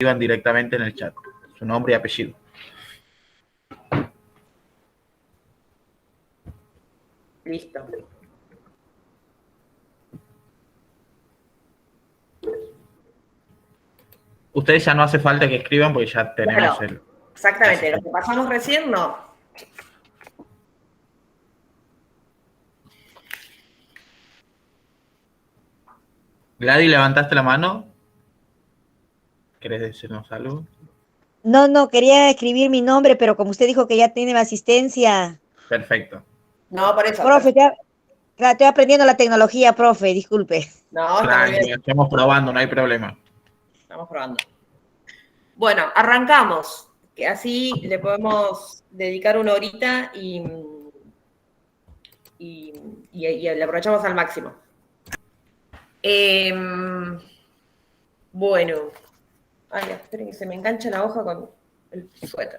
escriban directamente en el chat, su nombre y apellido. Listo. Ustedes ya no hace falta que escriban porque ya tenemos Claro, el... exactamente, lo que pasamos recién no. Gladys, ¿levantaste la mano? ¿Querés decirnos algo? No, quería escribir mi nombre, pero como usted dijo que ya tiene asistencia. Perfecto. No, por eso. Profe, estoy aprendiendo la tecnología, profe, disculpe. No, está muy Tranqui, bien. estamos probando, no hay problema. Estamos probando. Bueno, arrancamos, que así le podemos dedicar una horita y le aprovechamos al máximo. Bueno. Ay, esperen que se me engancha la hoja con el suéter.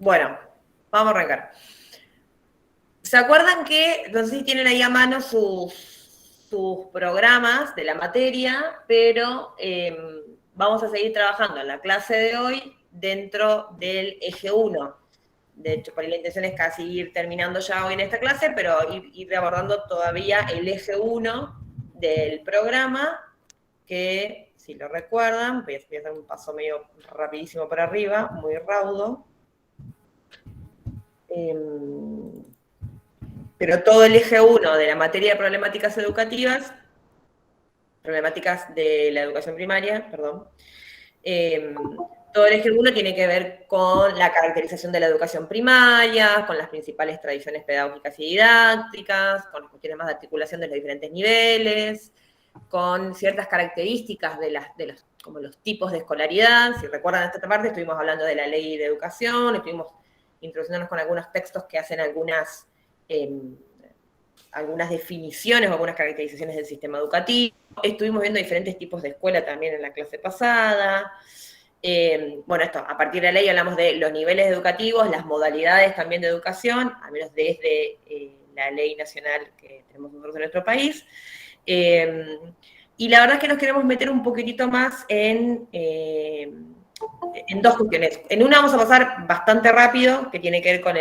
Bueno, vamos a arrancar. ¿Se acuerdan que, no sé si tienen ahí a mano sus programas de la materia, pero vamos a seguir trabajando en la clase de hoy dentro del eje 1? De hecho, por ahí la intención es casi ir terminando ya hoy en esta clase, pero ir abordando todavía el eje 1 del programa, que, si lo recuerdan, voy a hacer un paso medio rapidísimo para arriba, muy raudo. Pero todo el eje 1 de la materia de problemáticas educativas, problemáticas de la educación primaria, perdón, todo el eje 1 tiene que ver con la caracterización de la educación primaria, con las principales tradiciones pedagógicas y didácticas, con las cuestiones más de articulación de los diferentes niveles, con ciertas características como los tipos de escolaridad. Si recuerdan esta parte, estuvimos hablando de la ley de educación, estuvimos introduciéndonos con algunos textos que hacen algunas definiciones o algunas caracterizaciones del sistema educativo. Estuvimos viendo diferentes tipos de escuela también en la clase pasada. Bueno, a partir de la ley hablamos de los niveles educativos, las modalidades también de educación, al menos desde la ley nacional que tenemos nosotros en nuestro país. Y la verdad es que nos queremos meter un poquitito más en dos cuestiones. En una vamos a pasar bastante rápido, que tiene que ver con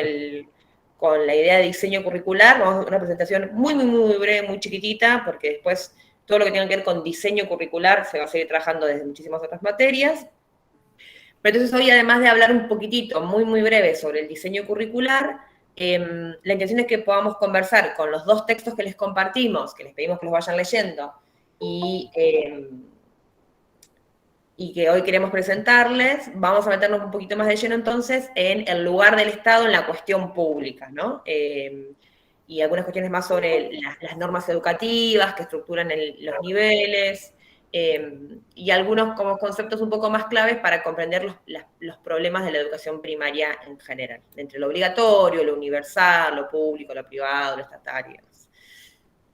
la idea de diseño curricular. Vamos a hacer una presentación muy, muy, muy breve, muy chiquitita, porque después todo lo que tenga que ver con diseño curricular se va a seguir trabajando desde muchísimas otras materias. Pero entonces hoy, además de hablar un poquitito, muy, muy breve, sobre el diseño curricular, la intención es que podamos conversar con los dos textos que les compartimos, que les pedimos que los vayan leyendo, y que hoy queremos presentarles. Vamos a meternos un poquito más de lleno entonces en el lugar del Estado en la cuestión pública, ¿no? Y algunas cuestiones más sobre las normas educativas que estructuran los niveles, y algunos como conceptos un poco más claves para comprender los problemas de la educación primaria en general, entre lo obligatorio, lo universal, lo público, lo privado, lo estatal y demás.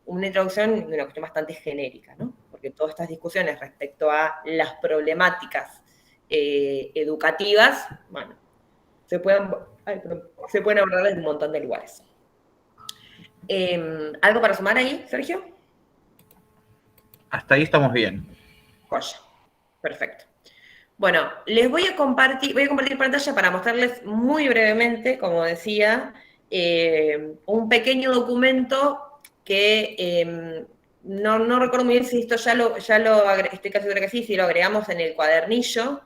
Una introducción de una cuestión bastante genérica, ¿no? Porque todas estas discusiones respecto a las problemáticas educativas, bueno, se pueden abordar desde un montón de lugares. ¿Algo para sumar ahí, Sergio? Hasta ahí estamos bien. Joya. Perfecto. Bueno, les voy a compartir pantalla para mostrarles muy brevemente, como decía, un pequeño documento que no recuerdo muy bien si esto ya lo estoy casi segura que sí, si lo agregamos en el cuadernillo,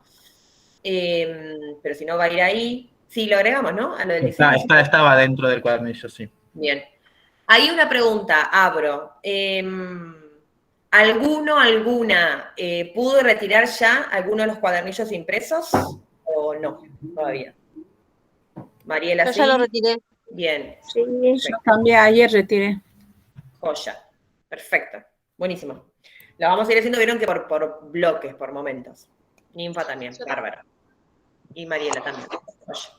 pero si no va a ir ahí. Sí, lo agregamos, ¿no? A lo del diseño. Estaba dentro del cuadernillo, sí. Bien. Hay una pregunta, abro. ¿Alguna pudo retirar ya alguno de los cuadernillos impresos o no? Todavía. Mariela, Yo ¿sí? ya lo retiré. Bien. Sí, yo también ayer retiré. Joya. Perfecto. Buenísimo. Lo vamos a ir haciendo, vieron que por bloques, por momentos. Ninfa también, bárbaro. Y Mariela también. Joya.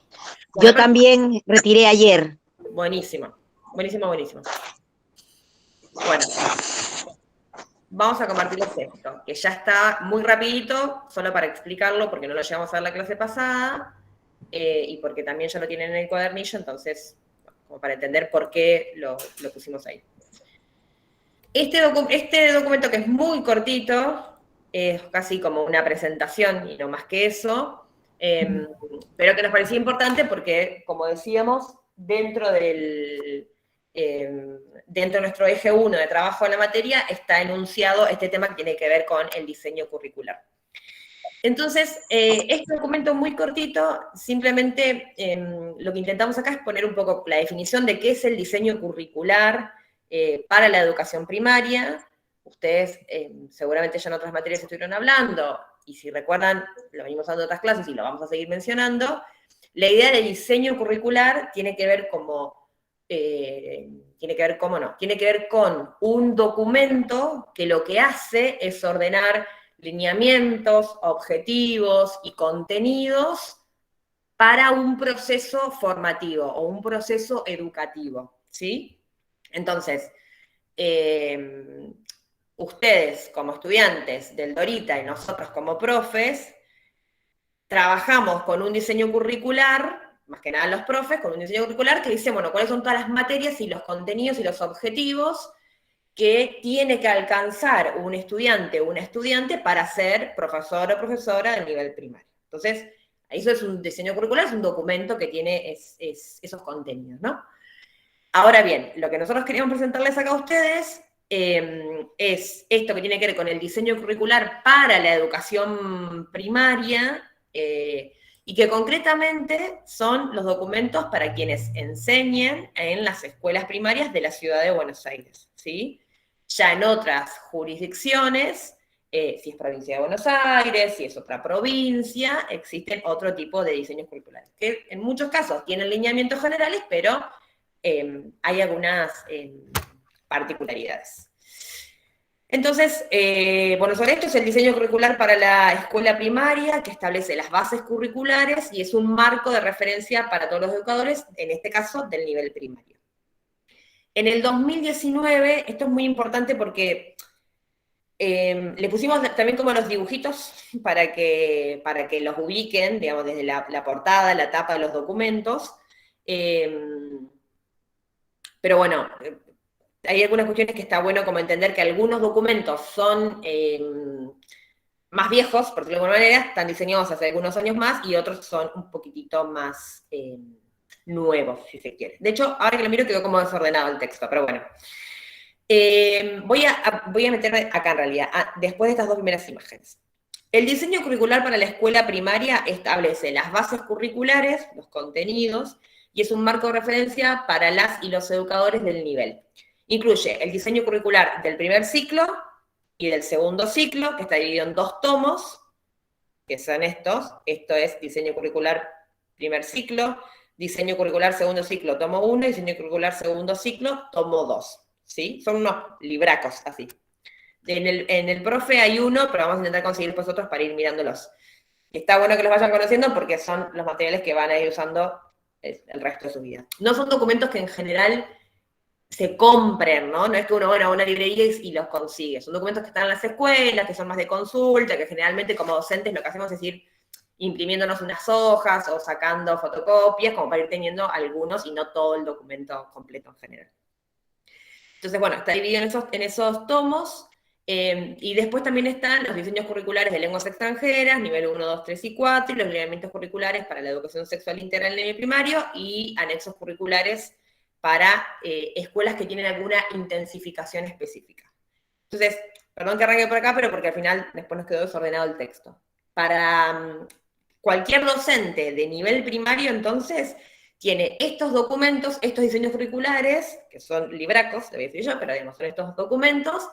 Yo también retiré ayer. Buenísimo. Buenísimo, buenísimo. Bueno. Vamos a compartirles esto, que ya está muy rapidito, solo para explicarlo, porque no lo llevamos a ver la clase pasada, y porque también ya lo tienen en el cuadernillo, entonces, como para entender por qué lo pusimos ahí. Este documento, que es muy cortito, es casi como una presentación y no más que eso, pero que nos parecía importante porque, como decíamos, dentro de nuestro eje 1 de trabajo en la materia está enunciado este tema que tiene que ver con el diseño curricular. Entonces, este documento muy cortito, simplemente lo que intentamos acá es poner un poco la definición de qué es el diseño curricular para la educación primaria. Ustedes seguramente ya en otras materias estuvieron hablando, y si recuerdan, lo venimos dando en otras clases y lo vamos a seguir mencionando. La idea de diseño curricular tiene que ver tiene que ver con un documento que lo que hace es ordenar lineamientos, objetivos y contenidos para un proceso formativo o un proceso educativo, ¿sí? Entonces, ustedes como estudiantes del Dorita y nosotros como profes, trabajamos con un diseño curricular, más que nada los profes, con un diseño curricular que dice, bueno, cuáles son todas las materias y los contenidos y los objetivos que tiene que alcanzar un estudiante o una estudiante para ser profesor o profesora de nivel primario. Entonces, eso es un diseño curricular, es un documento que tiene esos contenidos, ¿no? Ahora bien, lo que nosotros queríamos presentarles acá a ustedes es esto que tiene que ver con el diseño curricular para la educación primaria, y que concretamente son los documentos para quienes enseñan en las escuelas primarias de la ciudad de Buenos Aires, ¿sí? Ya en otras jurisdicciones, si es provincia de Buenos Aires, si es otra provincia, existen otro tipo de diseños curriculares, que en muchos casos tienen lineamientos generales, pero hay algunas particularidades. Entonces, bueno, sobre esto es el diseño curricular para la escuela primaria, que establece las bases curriculares y es un marco de referencia para todos los educadores, en este caso del nivel primario. En el 2019, esto es muy importante porque le pusimos también como los dibujitos para que los ubiquen, digamos, desde la portada, la tapa de los documentos. Pero bueno, hay algunas cuestiones que está bueno como entender que algunos documentos son más viejos, por decirlo de alguna manera, están diseñados hace algunos años más, y otros son un poquitito más nuevos, si se quiere. De hecho, ahora que lo miro quedó como desordenado el texto, pero bueno. Voy a meterme acá en realidad, después de estas dos primeras imágenes. El diseño curricular para la escuela primaria establece las bases curriculares, los contenidos, y es un marco de referencia para las y los educadores del nivel. Incluye el diseño curricular del primer ciclo y del segundo ciclo, que está dividido en 2 tomos, que son estos. Esto es diseño curricular primer ciclo, diseño curricular segundo ciclo, tomo 1, y diseño curricular segundo ciclo, tomo 2. ¿Sí? Son unos libracos así. En el profe hay uno, pero vamos a intentar conseguir después otros para ir mirándolos. Y está bueno que los vayan conociendo porque son los materiales que van a ir usando el resto de su vida. No son documentos que en general se compren, ¿no? No es que uno va a una librería y los consigue. Son documentos que están en las escuelas, que son más de consulta, que generalmente como docentes lo que hacemos es ir imprimiéndonos unas hojas o sacando fotocopias como para ir teniendo algunos y no todo el documento completo en general. Entonces, bueno, está dividido en esos tomos, y después también están los diseños curriculares de lenguas extranjeras, nivel 1, 2, 3 y 4, y los lineamientos curriculares para la educación sexual integral en el nivel primario, y anexos curriculares para escuelas que tienen alguna intensificación específica. Entonces, perdón que arranque por acá, pero porque al final después nos quedó desordenado el texto. Para cualquier docente de nivel primario, entonces, tiene estos documentos, estos diseños curriculares, que son libracos, debe decir yo, pero digamos, son estos documentos,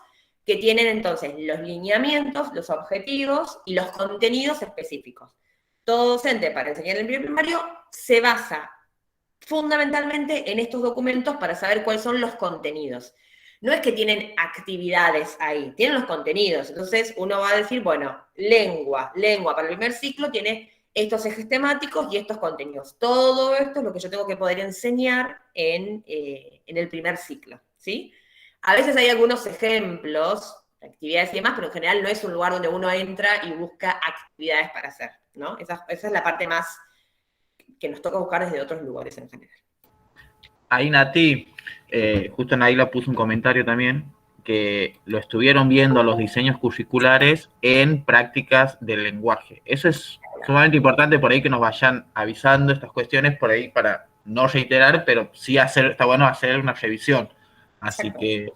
que tienen entonces los lineamientos, los objetivos y los contenidos específicos. Todo docente para enseñar en el nivel primario se basa fundamentalmente en estos documentos para saber cuáles son los contenidos. No es que tienen actividades ahí, tienen los contenidos. Entonces uno va a decir, bueno, lengua para el primer ciclo tiene estos ejes temáticos y estos contenidos. Todo esto es lo que yo tengo que poder enseñar en el primer ciclo, ¿sí? A veces hay algunos ejemplos, actividades y demás, pero en general no es un lugar donde uno entra y busca actividades para hacer, ¿no? Esa es la parte más que nos toca buscar desde otros lugares en general. Ahí Nati, justo Naila puso un comentario también, que lo estuvieron viendo los diseños curriculares en prácticas del lenguaje. Eso es sumamente importante por ahí que nos vayan avisando estas cuestiones por ahí para no reiterar, pero sí está bueno hacer una revisión. Así Exacto. que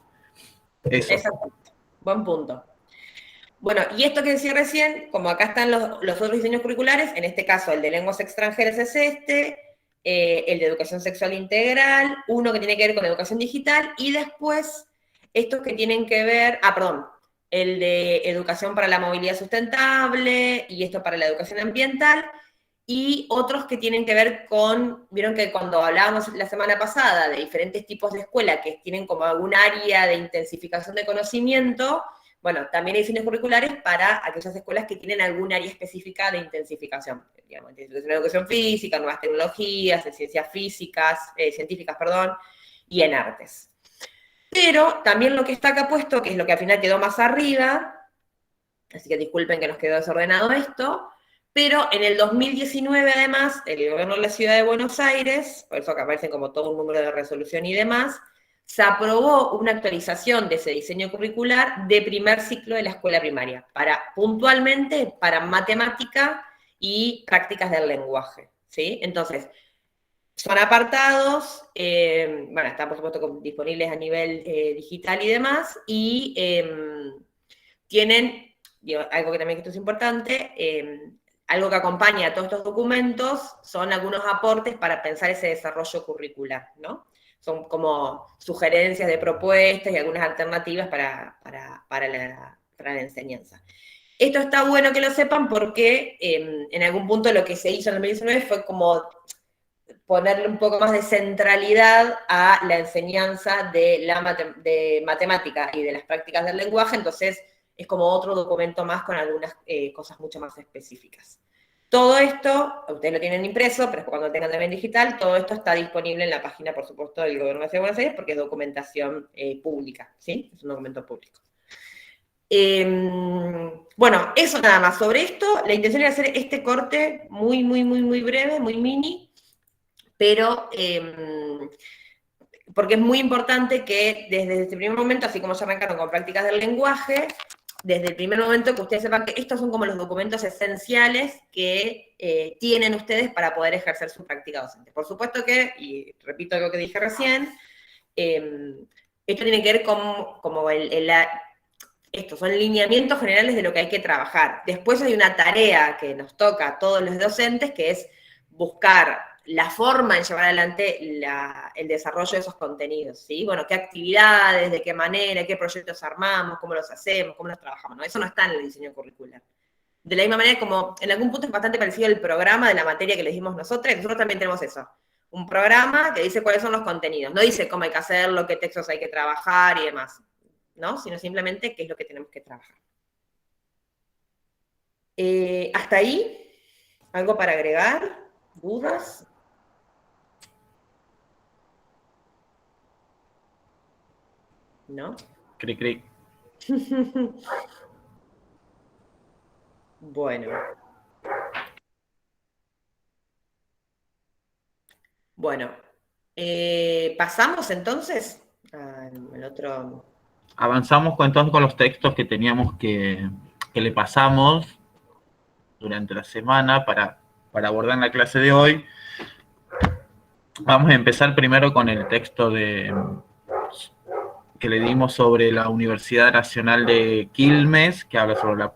eso. Exacto. Buen punto. Bueno, y esto que decía recién, como acá están los otros diseños curriculares, en este caso el de lenguas extranjeras es el de educación sexual integral, uno que tiene que ver con educación digital, y después estos que tienen que ver, el de educación para la movilidad sustentable, y esto para la educación ambiental, y otros que tienen que ver con, vieron que cuando hablábamos la semana pasada de diferentes tipos de escuela que tienen como algún área de intensificación de conocimiento, bueno, también hay diseños curriculares para aquellas escuelas que tienen algún área específica de intensificación, digamos, intensificación de educación física, nuevas tecnologías, de ciencias científicas, y en artes. Pero también lo que está acá puesto, que es lo que al final quedó más arriba, así que disculpen que nos quedó desordenado esto, pero en el 2019 además, el gobierno de la Ciudad de Buenos Aires, por eso que aparecen como todo un número de resolución y demás, se aprobó una actualización de ese diseño curricular de primer ciclo de la escuela primaria, puntualmente para matemática y prácticas del lenguaje, ¿sí? Entonces, son apartados, bueno, están por supuesto disponibles a nivel digital y demás, y tienen, algo que también esto es importante, algo que acompaña a todos estos documentos son algunos aportes para pensar ese desarrollo curricular, ¿no? Son como sugerencias de propuestas y algunas alternativas para la enseñanza. Esto está bueno que lo sepan porque en algún punto lo que se hizo en el 2019 fue como ponerle un poco más de centralidad a la enseñanza de matemática y de las prácticas del lenguaje, entonces es como otro documento más con algunas cosas mucho más específicas. Todo esto, ustedes lo tienen impreso, pero cuando lo tengan también digital, todo esto está disponible en la página, por supuesto, del Gobierno de la Ciudad de Buenos Aires, porque es documentación pública, ¿sí? Es un documento público. Bueno, eso nada más. Sobre esto, la intención era hacer este corte muy, muy, muy, muy breve, muy mini, pero porque es muy importante que desde este primer momento, así como ya arrancaron con prácticas del lenguaje, desde el primer momento que ustedes sepan que estos son como los documentos esenciales que tienen ustedes para poder ejercer su práctica docente. Por supuesto que, y repito algo que dije recién, esto tiene que ver con como estos son lineamientos generales de lo que hay que trabajar. Después hay una tarea que nos toca a todos los docentes, que es buscar la forma en llevar adelante el desarrollo de esos contenidos, ¿sí? Bueno, qué actividades, de qué manera, qué proyectos armamos, cómo los hacemos, cómo los trabajamos, ¿no? Eso no está en el diseño curricular. De la misma manera, como en algún punto es bastante parecido al programa de la materia que les dimos nosotros también tenemos eso. Un programa que dice cuáles son los contenidos, no dice cómo hay que hacerlo, qué textos hay que trabajar y demás, ¿no? Sino simplemente qué es lo que tenemos que trabajar. ¿Hasta ahí? ¿Algo para agregar? ¿Dudas? ¿No? Cric, cric. Bueno. Bueno. ¿Pasamos entonces al otro? Avanzamos entonces con los textos que teníamos que le pasamos durante la semana para abordar en la clase de hoy. Vamos a empezar primero con el texto que le dimos sobre la Universidad Nacional de Quilmes, que habla sobre la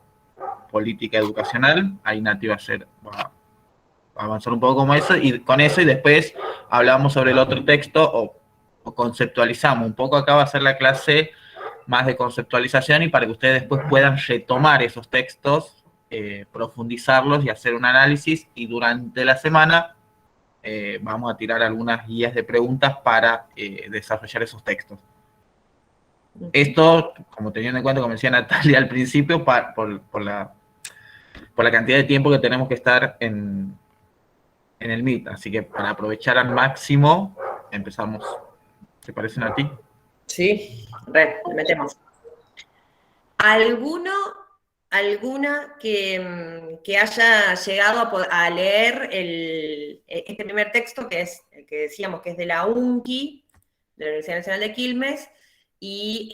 política educacional. Ahí Nati va a avanzar un poco con eso, y después hablamos sobre el otro texto o conceptualizamos. Un poco acá va a ser la clase más de conceptualización y para que ustedes después puedan retomar esos textos, profundizarlos y hacer un análisis, y durante la semana vamos a tirar algunas guías de preguntas para desarrollar esos textos. Esto, como teniendo en cuenta, como decía Natalia al principio, por la cantidad de tiempo que tenemos que estar en el Meet, así que para aprovechar al máximo, empezamos. ¿Te parecen a ti? Sí, le metemos. ¿Alguna que haya llegado a leer este primer texto, que es el que decíamos que es de la UNCI, de la Universidad Nacional de Quilmes, y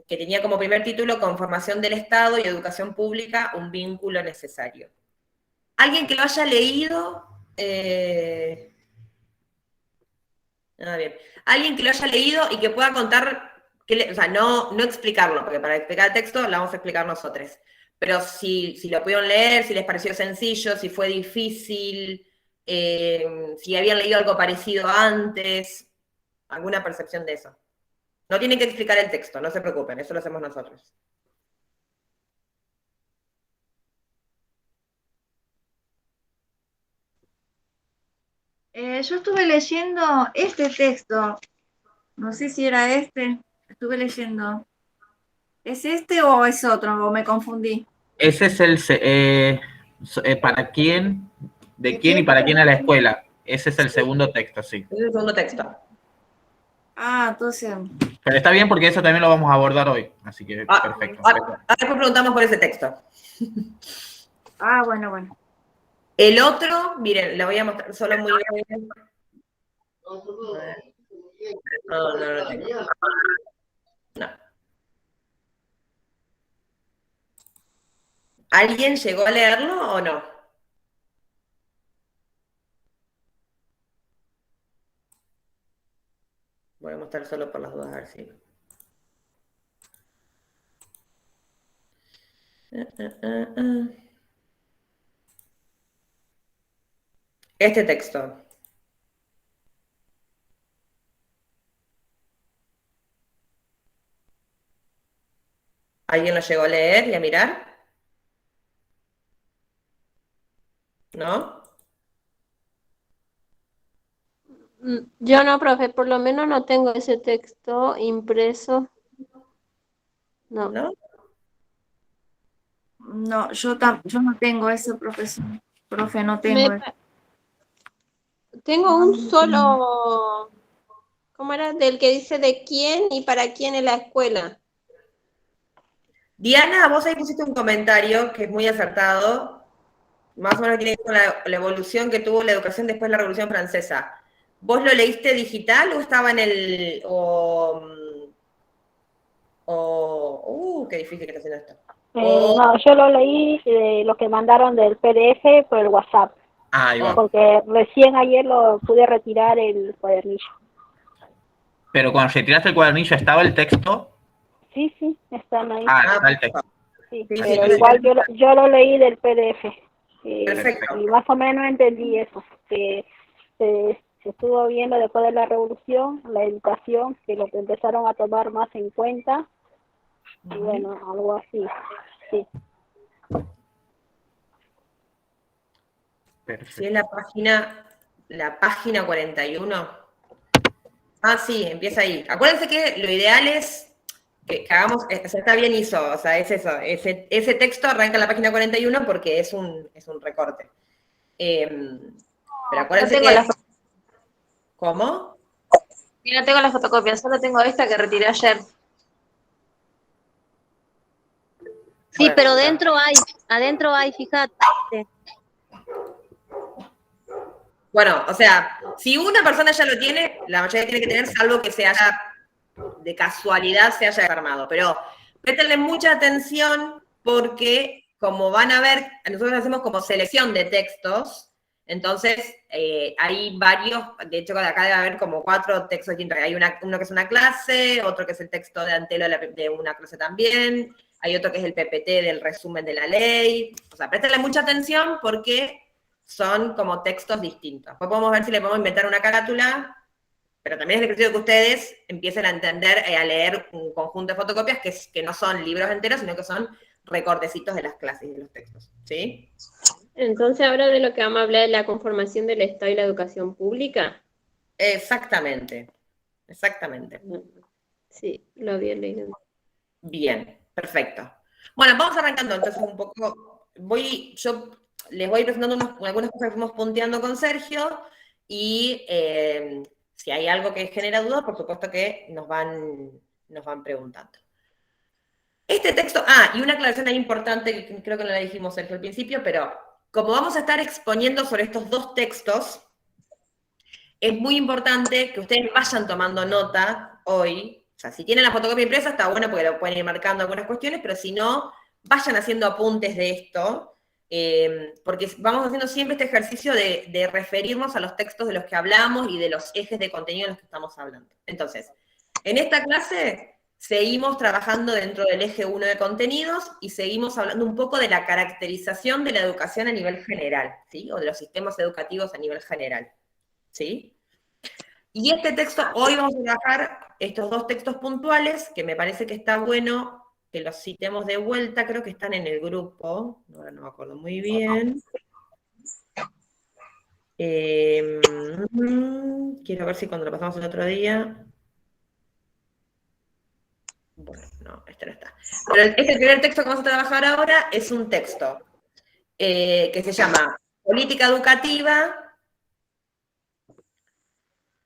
que tenía como primer título Conformación del Estado y Educación Pública, un vínculo necesario. ¿Alguien que lo haya leído? Bien. Alguien que lo haya leído y que pueda contar, o sea, no explicarlo, porque para explicar el texto lo vamos a explicar nosotros. Pero si lo pudieron leer, si les pareció sencillo, si fue difícil, si habían leído algo parecido antes, alguna percepción de eso. No tienen que explicar el texto, no se preocupen, eso lo hacemos nosotros. Yo estuve leyendo este texto, no sé si era este, estuve leyendo. ¿Es este o es otro? ¿O me confundí? Ese es ¿para quién? ¿De quién y para quién a la escuela? Ese es el segundo texto, sí. Es el segundo texto. Ah, entonces... Pero está bien porque eso también lo vamos a abordar hoy, así que perfecto. Después preguntamos por ese texto. Bueno. El otro, miren, le voy a mostrar solo muy bien. No lo tengo. No. ¿Alguien llegó a leerlo o no? Voy a mostrar solo por las dudas, a ver si... Este texto. ¿Alguien lo llegó a leer y a mirar? ¿No? Yo no, profe, por lo menos no tengo ese texto impreso. No. ¿No? No, yo no tengo eso, profesor. Profe, no tengo eso. Tengo un solo, ¿cómo era? Del que dice de quién y para quién en la escuela. Diana, vos ahí pusiste un comentario que es muy acertado, más o menos tiene que ver con la evolución que tuvo la educación después de la Revolución Francesa. ¿Vos lo leíste digital o estaba en el... qué difícil que está haciendo esto. No, yo lo leí lo que mandaron del PDF por el WhatsApp. Ahí va. Porque recién ayer lo pude retirar el cuadernillo. Pero cuando retiraste el cuadernillo, ¿estaba el texto? Sí, están ahí. Está el texto. Sí, Sí, pero sí, igual yo lo leí del PDF. Perfecto. Y más o menos entendí eso, que se estuvo viendo después de la revolución, la educación, que lo que empezaron a tomar más en cuenta. Y bueno, algo así, sí. Perfecto. Si es la página 41. Ah, sí, empieza ahí. Acuérdense que lo ideal es que hagamos, o sea, está bien ISO, o sea, es eso, ese texto arranca en la página 41 porque es un recorte. Pero acuérdense que... ¿Cómo? Yo no tengo la fotocopia, solo tengo esta que retiré ayer. Sí, pero adentro hay, fíjate. Bueno, o sea, si una persona ya lo tiene, la mayoría tiene que tener, salvo que de casualidad se haya armado. Pero préstenle mucha atención porque, como van a ver, nosotros hacemos como selección de textos, entonces hay varios, de hecho acá debe haber como 4 textos distintos. Hay uno que es una clase, otro que es el texto de Antelo de una clase también, hay otro que es el PPT del resumen de la ley. O sea, préstenle mucha atención porque son como textos distintos. Después podemos ver si le podemos inventar una carátula, pero también es el ejercicio que ustedes empiecen a entender, a leer un conjunto de fotocopias que no son libros enteros, sino que son recortecitos de las clases y de los textos. ¿Sí? Entonces, ahora de lo que vamos a hablar es la conformación del Estado y la educación pública. Exactamente. Sí, lo había leído. Bien, perfecto. Bueno, vamos arrancando entonces un poco. Yo les voy presentando algunas cosas que fuimos punteando con Sergio y si hay algo que genera dudas, por supuesto que nos van preguntando. Este texto, y una aclaración ahí importante, que creo que no la dijimos, Sergio, al principio, pero como vamos a estar exponiendo sobre estos 2 textos, es muy importante que ustedes vayan tomando nota hoy O sea, si tienen la fotocopia impresa está bueno porque lo pueden ir marcando algunas cuestiones, pero si no, vayan haciendo apuntes de esto, porque vamos haciendo siempre este ejercicio de referirnos a los textos de los que hablamos y de los ejes de contenido de los que estamos hablando. Entonces, en esta clase seguimos trabajando dentro del eje 1 de contenidos y seguimos hablando un poco de la caracterización de la educación a nivel general, ¿sí? O de los sistemas educativos a nivel general, ¿sí? Y este texto, hoy vamos a trabajar estos dos textos puntuales, que me parece que está bueno que los citemos de vuelta, creo que están en el grupo, ahora no me acuerdo muy bien. Quiero ver si cuando lo pasamos el otro día... Bueno, no, este no está. Pero este primer texto que vamos a trabajar ahora es un texto que se llama Política Educativa.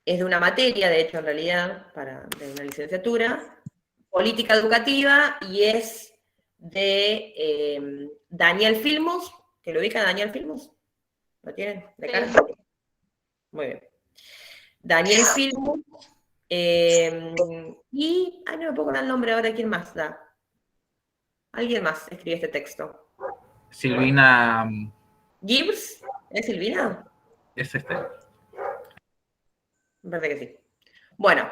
Es de una materia, de hecho, en realidad, de una licenciatura. Política Educativa, y es de Daniel Filmus, que lo ubican a Daniel Filmus. ¿Lo tienen de cara? Sí. Muy bien. Daniel Filmus. Y, no me puedo acordar el nombre ahora, ¿quién más da? Alguien más escribe este texto. Silvina. ¿Gibbs? ¿Es Silvina? Es este. Me parece que sí. Bueno.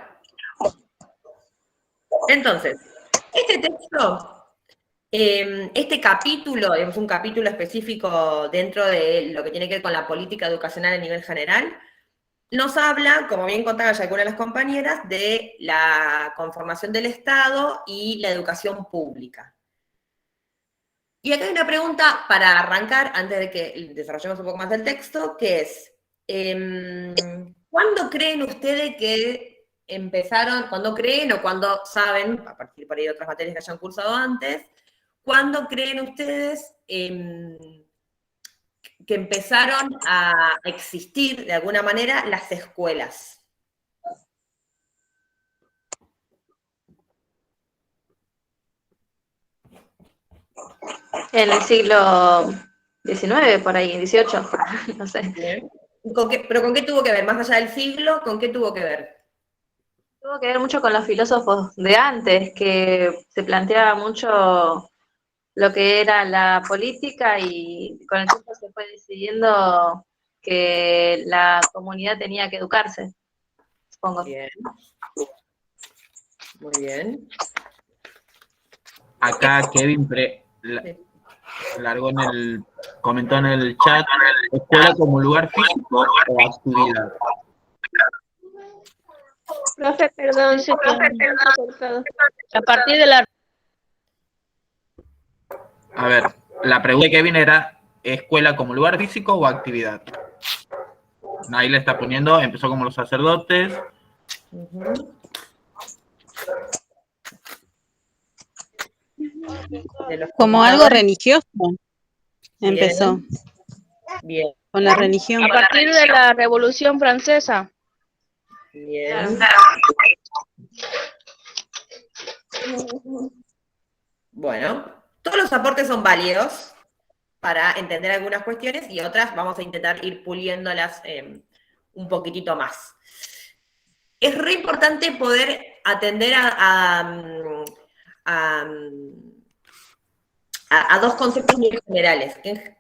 Entonces, este texto, este capítulo, es un capítulo específico dentro de lo que tiene que ver con la política educacional a nivel general, nos habla, como bien contaba ya alguna de las compañeras, de la conformación del Estado y la educación pública. Y acá hay una pregunta para arrancar, antes de que desarrollemos un poco más del texto, que es, ¿cuándo creen ustedes que empezaron, cuándo creen o cuándo saben, a partir por ahí de otras materias que hayan cursado antes, cuándo creen ustedes que empezaron a existir de alguna manera las escuelas? En el siglo XIX, por ahí, XVIII, no sé. ¿Pero con qué tuvo que ver? Más allá del siglo, ¿con qué tuvo que ver? Tuvo que ver mucho con los filósofos de antes, que se planteaba mucho lo que era la política y con el tiempo se fue decidiendo que la comunidad tenía que educarse, supongo. Bien. Muy bien. Acá Kevin comentó en el chat, escuela como lugar físico o actividad. Profe, perdón, se ha cortado. A partir de la... A ver, la pregunta de Kevin era, ¿escuela como lugar físico o actividad? Ahí le está poniendo, empezó como los sacerdotes. Como algo religioso. Empezó. Bien. Con la religión. A partir de la Revolución Francesa. Bien. Bueno, todos los aportes son válidos para entender algunas cuestiones y otras vamos a intentar ir puliéndolas un poquitito más. Es re importante poder atender a dos conceptos muy generales, que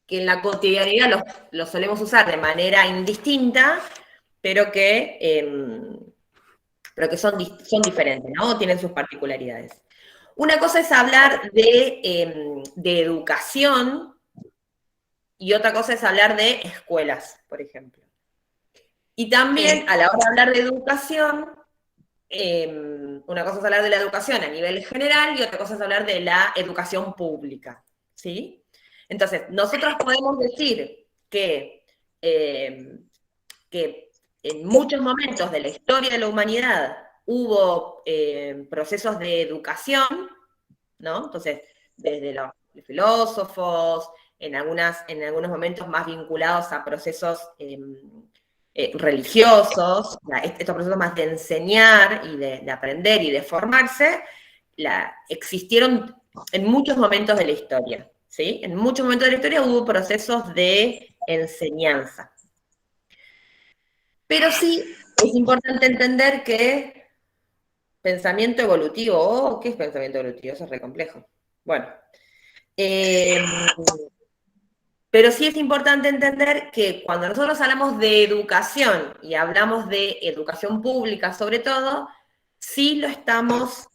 en la cotidianidad los solemos usar de manera indistinta, pero que son diferentes, ¿no? Tienen sus particularidades. Una cosa es hablar de educación y otra cosa es hablar de escuelas, por ejemplo. Y también, a la hora de hablar de educación, una cosa es hablar de la educación a nivel general y otra cosa es hablar de la educación pública, ¿sí? Entonces, nosotros podemos decir que en muchos momentos de la historia de la humanidad hubo procesos de educación, ¿no? Entonces, desde los filósofos, en algunos momentos más vinculados a procesos religiosos, estos procesos más de enseñar y de aprender y de formarse, existieron en muchos momentos de la historia, ¿sí? En muchos momentos de la historia hubo procesos de enseñanza. Pero sí es importante entender que Pensamiento evolutivo. Oh, ¿qué es pensamiento evolutivo? Eso es re complejo. Bueno. Pero sí es importante entender que cuando nosotros hablamos de educación y hablamos de educación pública sobre todo, sí lo estamos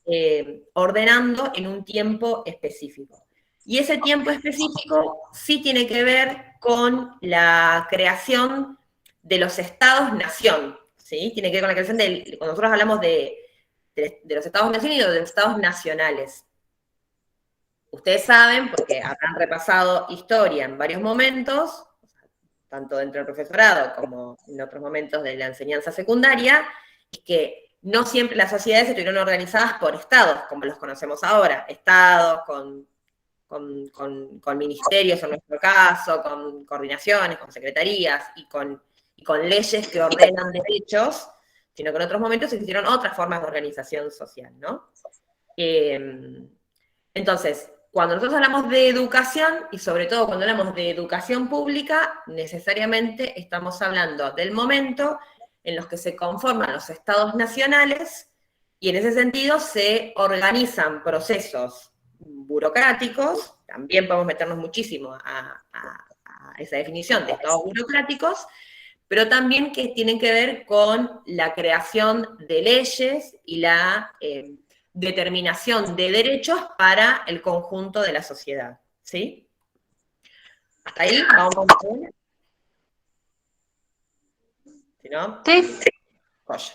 ordenando en un tiempo específico. Y ese tiempo específico sí tiene que ver con la creación de los estados-nación, ¿sí? Tiene que ver con la creación cuando nosotros hablamos de los estados-nación y de los estados nacionales. Ustedes saben, porque habrán repasado historia en varios momentos, tanto dentro del profesorado como en otros momentos de la enseñanza secundaria, es que no siempre las sociedades estuvieron organizadas por estados, como los conocemos ahora, estados con ministerios en nuestro caso, con coordinaciones, con secretarías y con leyes que ordenan derechos, sino que en otros momentos existieron otras formas de organización social, ¿no? Entonces, cuando nosotros hablamos de educación, y sobre todo cuando hablamos de educación pública, necesariamente estamos hablando del momento en los que se conforman los estados nacionales, y en ese sentido se organizan procesos burocráticos, también podemos meternos muchísimo a esa definición de estados burocráticos, pero también que tienen que ver con la creación de leyes y la determinación de derechos para el conjunto de la sociedad, ¿sí? ¿Hasta ahí? ¿Vamos a ver? ¿Sí, no? Sí. Joya.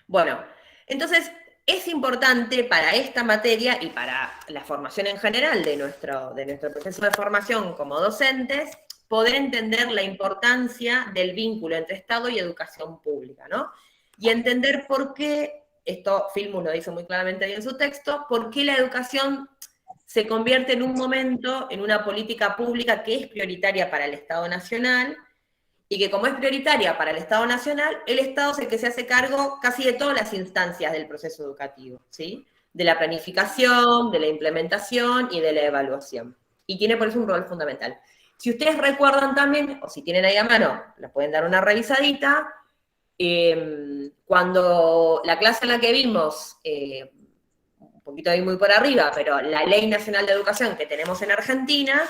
Bueno, entonces es importante para esta materia y para la formación en general de nuestro proceso de formación como docentes, poder entender la importancia del vínculo entre Estado y educación pública, ¿no? Y entender por qué, esto Filmus lo dice muy claramente ahí en su texto, por qué la educación se convierte en un momento, en una política pública que es prioritaria para el Estado Nacional, y que como es prioritaria para el Estado Nacional, el Estado es el que se hace cargo casi de todas las instancias del proceso educativo, ¿sí? De la planificación, de la implementación y de la evaluación. Y tiene por eso un rol fundamental. Si ustedes recuerdan también, o si tienen ahí a mano, les pueden dar una revisadita, cuando la clase en la que vimos, un poquito ahí muy por arriba, pero la Ley Nacional de Educación que tenemos en Argentina,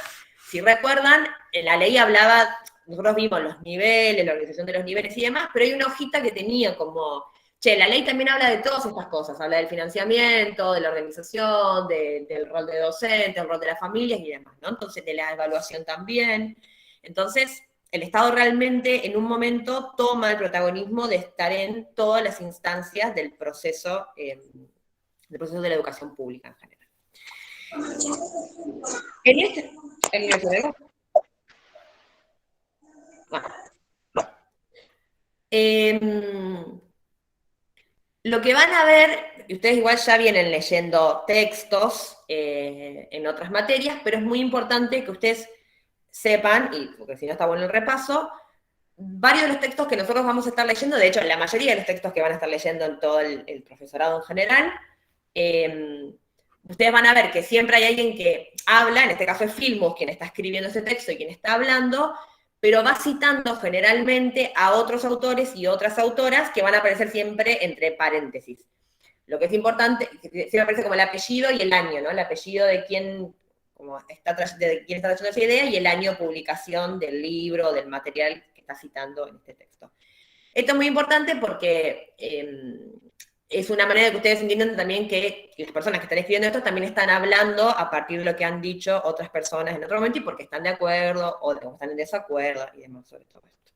si recuerdan, la ley hablaba, nosotros vimos los niveles, la organización de los niveles y demás, pero hay una hojita que tenía como, la ley también habla de todas estas cosas, habla del financiamiento, de la organización, del rol de docente, el rol de las familias y demás, ¿no? Entonces, de la evaluación también. Entonces, el Estado realmente en un momento toma el protagonismo de estar en todas las instancias del proceso de la educación pública en general. Lo que van a ver, y ustedes igual ya vienen leyendo textos en otras materias, pero es muy importante que ustedes sepan, y porque si no está bueno el repaso, varios de los textos que nosotros vamos a estar leyendo, de hecho la mayoría de los textos que van a estar leyendo en todo el profesorado en general, ustedes van a ver que siempre hay alguien que habla, en este caso es Filmus quien está escribiendo ese texto y quien está hablando, pero va citando generalmente a otros autores y otras autoras que van a aparecer siempre entre paréntesis. Lo que es importante, siempre aparece como el apellido y el año, ¿no? El apellido de quién está trayendo esa idea y el año de publicación del libro, del material que está citando en este texto. Esto es muy importante porque es una manera de que ustedes entiendan también que las personas que están escribiendo esto también están hablando a partir de lo que han dicho otras personas en otro momento y porque están de acuerdo o están en desacuerdo y demás sobre todo esto.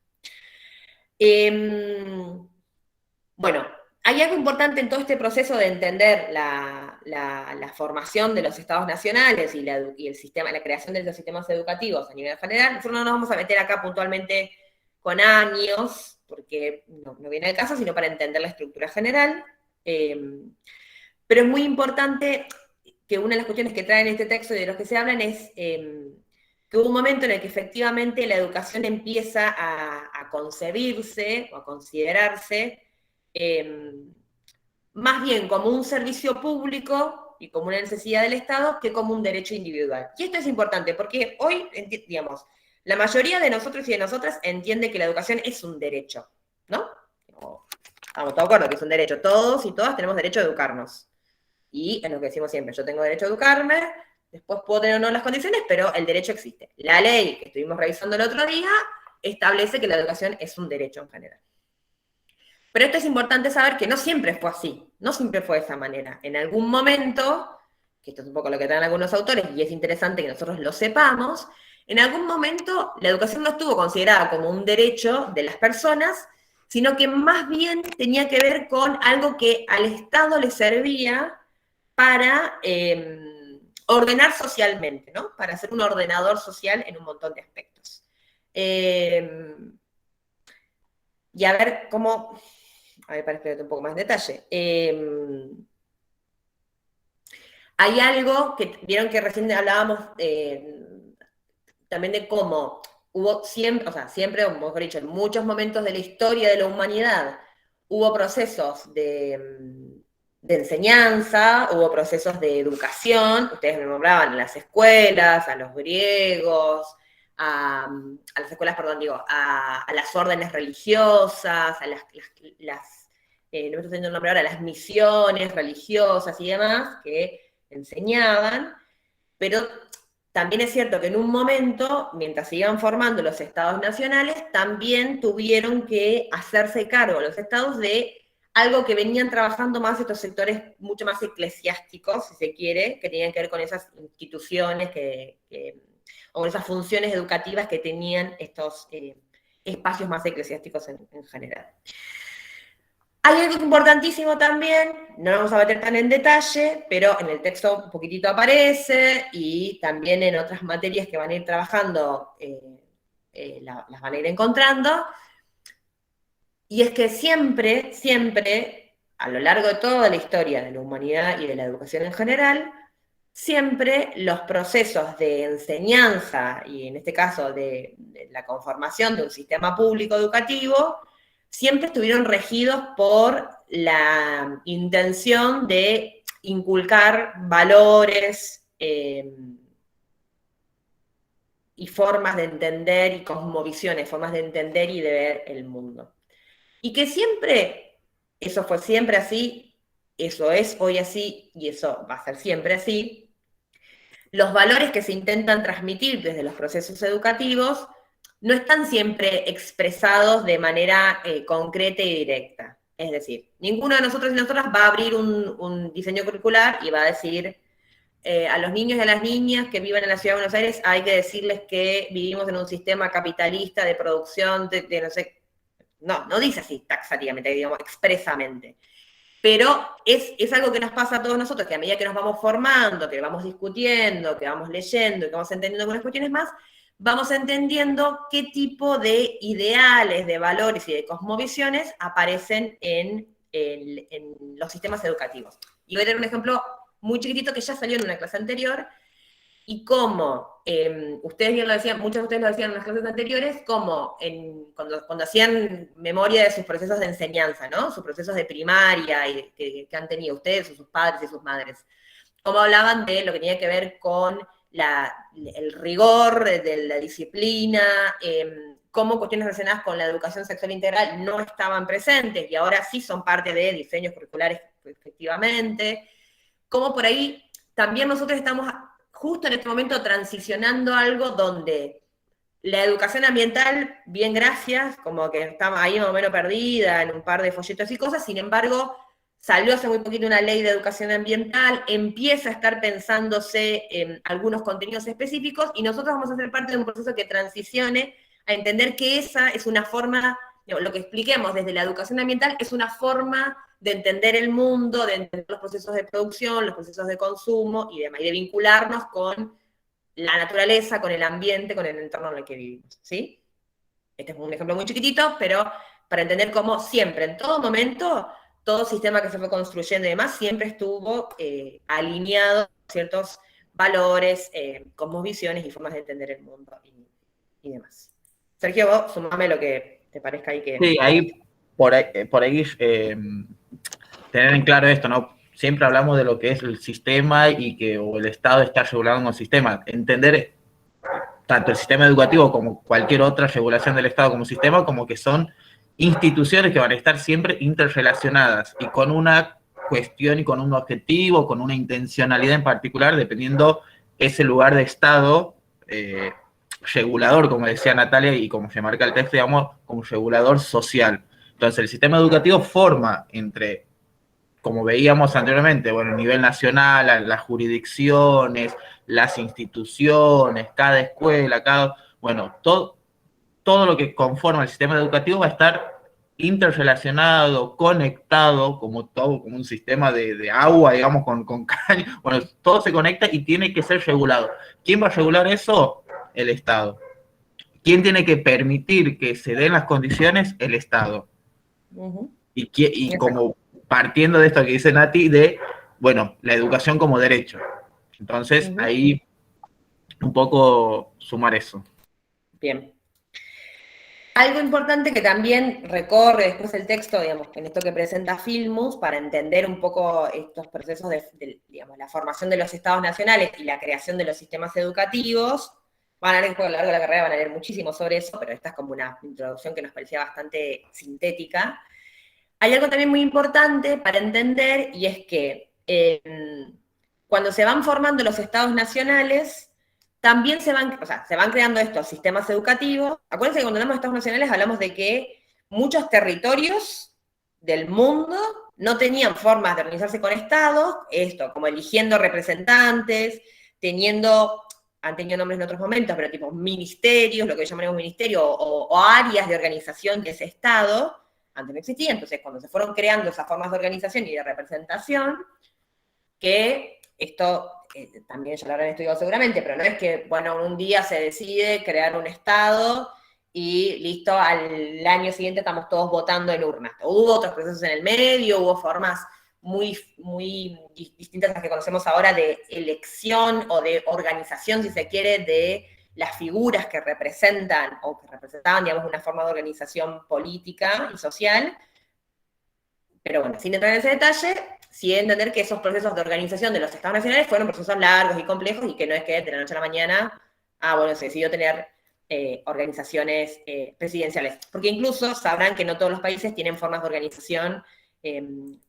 Bueno, hay algo importante en todo este proceso de entender la formación de los estados nacionales y el sistema, la creación de los sistemas educativos a nivel general. Nosotros no nos vamos a meter acá puntualmente con años, porque no viene al caso, sino para entender la estructura general. Pero es muy importante que una de las cuestiones que traen este texto y de los que se hablan es que hubo un momento en el que efectivamente la educación empieza a concebirse o a considerarse más bien como un servicio público y como una necesidad del Estado que como un derecho individual. Y esto es importante porque hoy, digamos, la mayoría de nosotros y de nosotras entiende que la educación es un derecho, ¿no? Estamos todos de acuerdo que es un derecho. Todos y todas tenemos derecho a educarnos. Y es lo que decimos siempre, yo tengo derecho a educarme, después puedo tener o no las condiciones, pero el derecho existe. La ley que estuvimos revisando el otro día establece que la educación es un derecho en general. Pero esto es importante saber que no siempre fue así, no siempre fue de esa manera. En algún momento, que esto es un poco lo que traen algunos autores, y es interesante que nosotros lo sepamos, en algún momento la educación no estuvo considerada como un derecho de las personas, sino que más bien tenía que ver con algo que al Estado le servía para ordenar socialmente, ¿no? Para ser un ordenador social en un montón de aspectos. Y a ver cómo... A ver, para explicar un poco más de detalle. Hay algo que vieron que recién hablábamos también de cómo hubo siempre, o sea, siempre, o mejor dicho, en muchos momentos de la historia de la humanidad, hubo procesos de enseñanza, hubo procesos de educación, ustedes me nombraban a las escuelas, a los griegos, a las escuelas, perdón, digo, a las órdenes religiosas, a no me estoy teniendo el nombre ahora, las misiones religiosas y demás, que enseñaban, pero también es cierto que en un momento, mientras se iban formando los estados nacionales, también tuvieron que hacerse cargo los estados de algo que venían trabajando más estos sectores mucho más eclesiásticos, si se quiere, que tenían que ver con esas instituciones o con esas funciones educativas que tenían estos espacios más eclesiásticos en general. Hay algo importantísimo también, no lo vamos a meter tan en detalle, pero en el texto un poquitito aparece, y también en otras materias que van a ir trabajando las van a ir encontrando, y es que siempre, a lo largo de toda la historia de la humanidad y de la educación en general, siempre los procesos de enseñanza, y en este caso de la conformación de un sistema público educativo, siempre estuvieron regidos por la intención de inculcar valores y formas de entender, y cosmovisiones, formas de entender y de ver el mundo. Y que siempre, eso fue siempre así, eso es hoy así, y eso va a ser siempre así. Los valores que se intentan transmitir desde los procesos educativos no están siempre expresados de manera concreta y directa. Es decir, ninguno de nosotros y nosotras va a abrir un diseño curricular y va a decir a los niños y a las niñas que viven en la Ciudad de Buenos Aires hay que decirles que vivimos en un sistema capitalista de producción de no sé... No dice así taxativamente, digamos, expresamente. Pero es algo que nos pasa a todos nosotros, que a medida que nos vamos formando, que vamos discutiendo, que vamos leyendo, que vamos entendiendo algunas cuestiones más, vamos entendiendo qué tipo de ideales, de valores y de cosmovisiones aparecen en los sistemas educativos. Y voy a dar un ejemplo muy chiquitito que ya salió en una clase anterior, y cómo, ustedes bien lo decían, muchos de ustedes lo decían en las clases anteriores, como cuando hacían memoria de sus procesos de enseñanza, ¿no? Sus procesos de primaria y que han tenido ustedes, o sus padres y sus madres, cómo hablaban de lo que tenía que ver con el rigor de la disciplina, cómo cuestiones relacionadas con la educación sexual integral no estaban presentes, y ahora sí son parte de diseños curriculares efectivamente, cómo por ahí también nosotros estamos justo en este momento transicionando algo donde la educación ambiental, bien gracias, como que está ahí más o menos perdida en un par de folletos y cosas, sin embargo, salió hace muy poquito una ley de educación ambiental, empieza a estar pensándose en algunos contenidos específicos, y nosotros vamos a ser parte de un proceso que transicione a entender que esa es una forma, lo que expliquemos desde la educación ambiental es una forma de entender el mundo, de entender los procesos de producción, los procesos de consumo y demás, y de vincularnos con la naturaleza, con el ambiente, con el entorno en el que vivimos, ¿sí? Este es un ejemplo muy chiquitito, pero para entender cómo siempre, en todo momento, todo sistema que se fue construyendo y demás, siempre estuvo alineado a ciertos valores, cosmovisiones y formas de entender el mundo y demás. Sergio, vos sumame lo que te parezca ahí que... Sí, por ahí tener en claro esto, ¿no? Siempre hablamos de lo que es el sistema y que el Estado está regulando un sistema. Entender tanto el sistema educativo como cualquier otra regulación del Estado como sistema, como que son instituciones que van a estar siempre interrelacionadas y con una cuestión y con un objetivo, con una intencionalidad en particular, dependiendo ese lugar de Estado regulador, como decía Natalia, y como se marca el texto, digamos, como regulador social. Entonces, el sistema educativo forma entre, como veíamos anteriormente, bueno, a nivel nacional, las jurisdicciones, las instituciones, cada escuela, bueno, todo lo que conforma el sistema educativo va a estar interrelacionado, conectado, como todo, como un sistema de agua, digamos, con caño. Bueno, todo se conecta y tiene que ser regulado. ¿Quién va a regular eso? El Estado. ¿Quién tiene que permitir que se den las condiciones? El Estado. Y como partiendo de esto que dice Nati, de, bueno, la educación como derecho. Entonces, ahí un poco sumar eso. Bien. Algo importante que también recorre después el texto, digamos, en esto que presenta Filmus, para entender un poco estos procesos de digamos, la formación de los estados nacionales y la creación de los sistemas educativos. Van a leer a lo largo de la carrera, van a leer muchísimo sobre eso, pero esta es como una introducción que nos parecía bastante sintética. Hay algo también muy importante para entender, y es que cuando se van formando los estados nacionales, también se van creando estos sistemas educativos. Acuérdense que cuando hablamos de estados nacionales hablamos de que muchos territorios del mundo no tenían formas de organizarse con estados, esto, como eligiendo representantes, han tenido nombres en otros momentos, pero tipo ministerios, lo que llamaremos ministerio, o áreas de organización de ese estado, antes no existía. Entonces, cuando se fueron creando esas formas de organización y de representación, que esto también ya lo habrán estudiado seguramente, pero no es que, bueno, un día se decide crear un estado y listo, al año siguiente estamos todos votando en urnas. Hubo otros procesos en el medio, hubo formas muy, muy distintas a las que conocemos ahora de elección o de organización, si se quiere, de las figuras que representan o que representaban, digamos, una forma de organización política y social. Pero bueno, sin entrar en ese detalle, sí entender que esos procesos de organización de los estados nacionales fueron procesos largos y complejos y que no es que de la noche a la mañana, se decidió tener organizaciones presidenciales. Porque incluso sabrán que no todos los países tienen formas de organización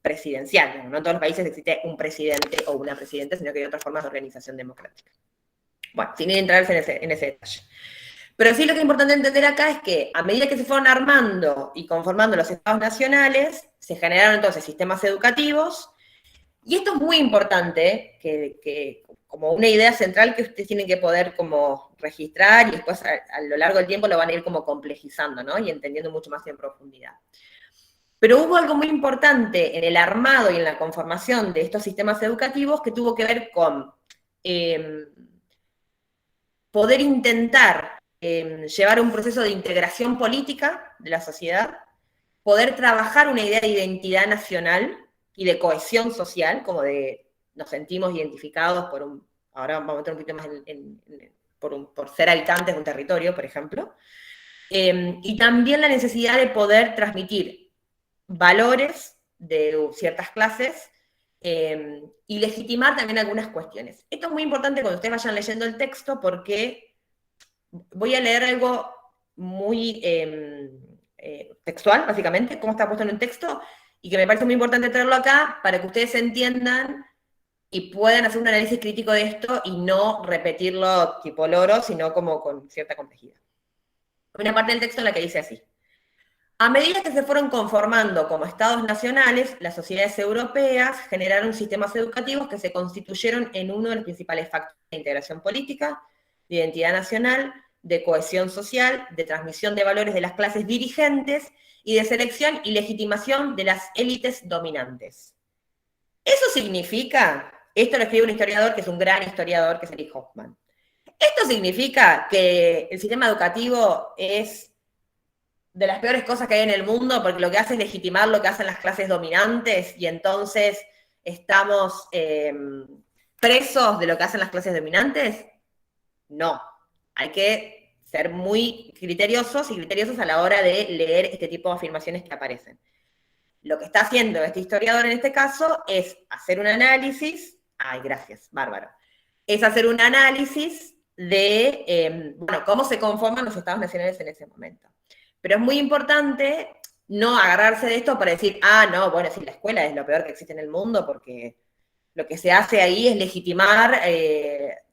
presidencial. No en todos los países existe un presidente o una presidenta, sino que hay otras formas de organización democrática. Bueno, sin entrar en ese detalle. Pero sí lo que es importante entender acá es que a medida que se fueron armando y conformando los estados nacionales, se generaron entonces sistemas educativos, y esto es muy importante, que como una idea central que ustedes tienen que poder como registrar, y después a lo largo del tiempo lo van a ir como complejizando, ¿no? Y entendiendo mucho más en profundidad. Pero hubo algo muy importante en el armado y en la conformación de estos sistemas educativos que tuvo que ver con poder intentar llevar un proceso de integración política de la sociedad, poder trabajar una idea de identidad nacional y de cohesión social, como de nos sentimos identificados ahora vamos a meter un poquito más por ser habitantes de un territorio, por ejemplo, y también la necesidad de poder transmitir valores de ciertas clases y legitimar también algunas cuestiones. Esto es muy importante cuando ustedes vayan leyendo el texto, porque voy a leer algo muy textual, básicamente, cómo está puesto en un texto, y que me parece muy importante traerlo acá para que ustedes entiendan y puedan hacer un análisis crítico de esto y no repetirlo tipo loro, sino como con cierta complejidad. Una parte del texto en la que dice así: a medida que se fueron conformando como estados nacionales, las sociedades europeas generaron sistemas educativos que se constituyeron en uno de los principales factores de integración política, de identidad nacional, de cohesión social, de transmisión de valores de las clases dirigentes y de selección y legitimación de las élites dominantes. Eso significa, esto lo escribe un historiador que es un gran historiador, que es Eric Hobsbawm. Esto significa que el sistema educativo es de las peores cosas que hay en el mundo, porque lo que hace es legitimar lo que hacen las clases dominantes, y entonces estamos presos de lo que hacen las clases dominantes. No, hay que ser muy criteriosos y criteriosas a la hora de leer este tipo de afirmaciones que aparecen. Lo que está haciendo este historiador en este caso es hacer un análisis, gracias, bárbaro, es hacer un análisis de, cómo se conforman los estados nacionales en ese momento. Pero es muy importante no agarrarse de esto para decir, ah, no, bueno, sí, la escuela es lo peor que existe en el mundo porque lo que se hace ahí es legitimar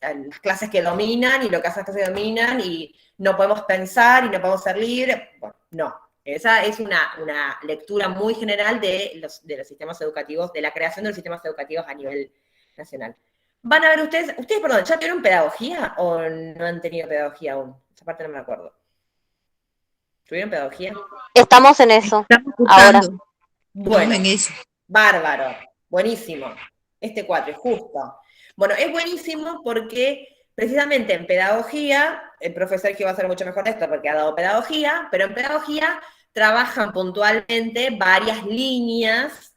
las clases que dominan y lo que hacen las clases que dominan y no podemos pensar y no podemos ser libres. Bueno, no. Esa es una lectura muy general de los sistemas educativos, de la creación de los sistemas educativos a nivel nacional. Van a ver ustedes, perdón, ¿ya tuvieron pedagogía o no han tenido pedagogía aún? Esa parte no me acuerdo. ¿Tuvieron pedagogía? Estamos en eso. Estamos Ahora. buscando. Bueno, en eso. bárbaro, buenísimo. Este 4 es justo. Bueno, es buenísimo porque precisamente en pedagogía, el profesor que va a hacer mucho mejor esto porque ha dado pedagogía, pero en pedagogía trabajan puntualmente varias líneas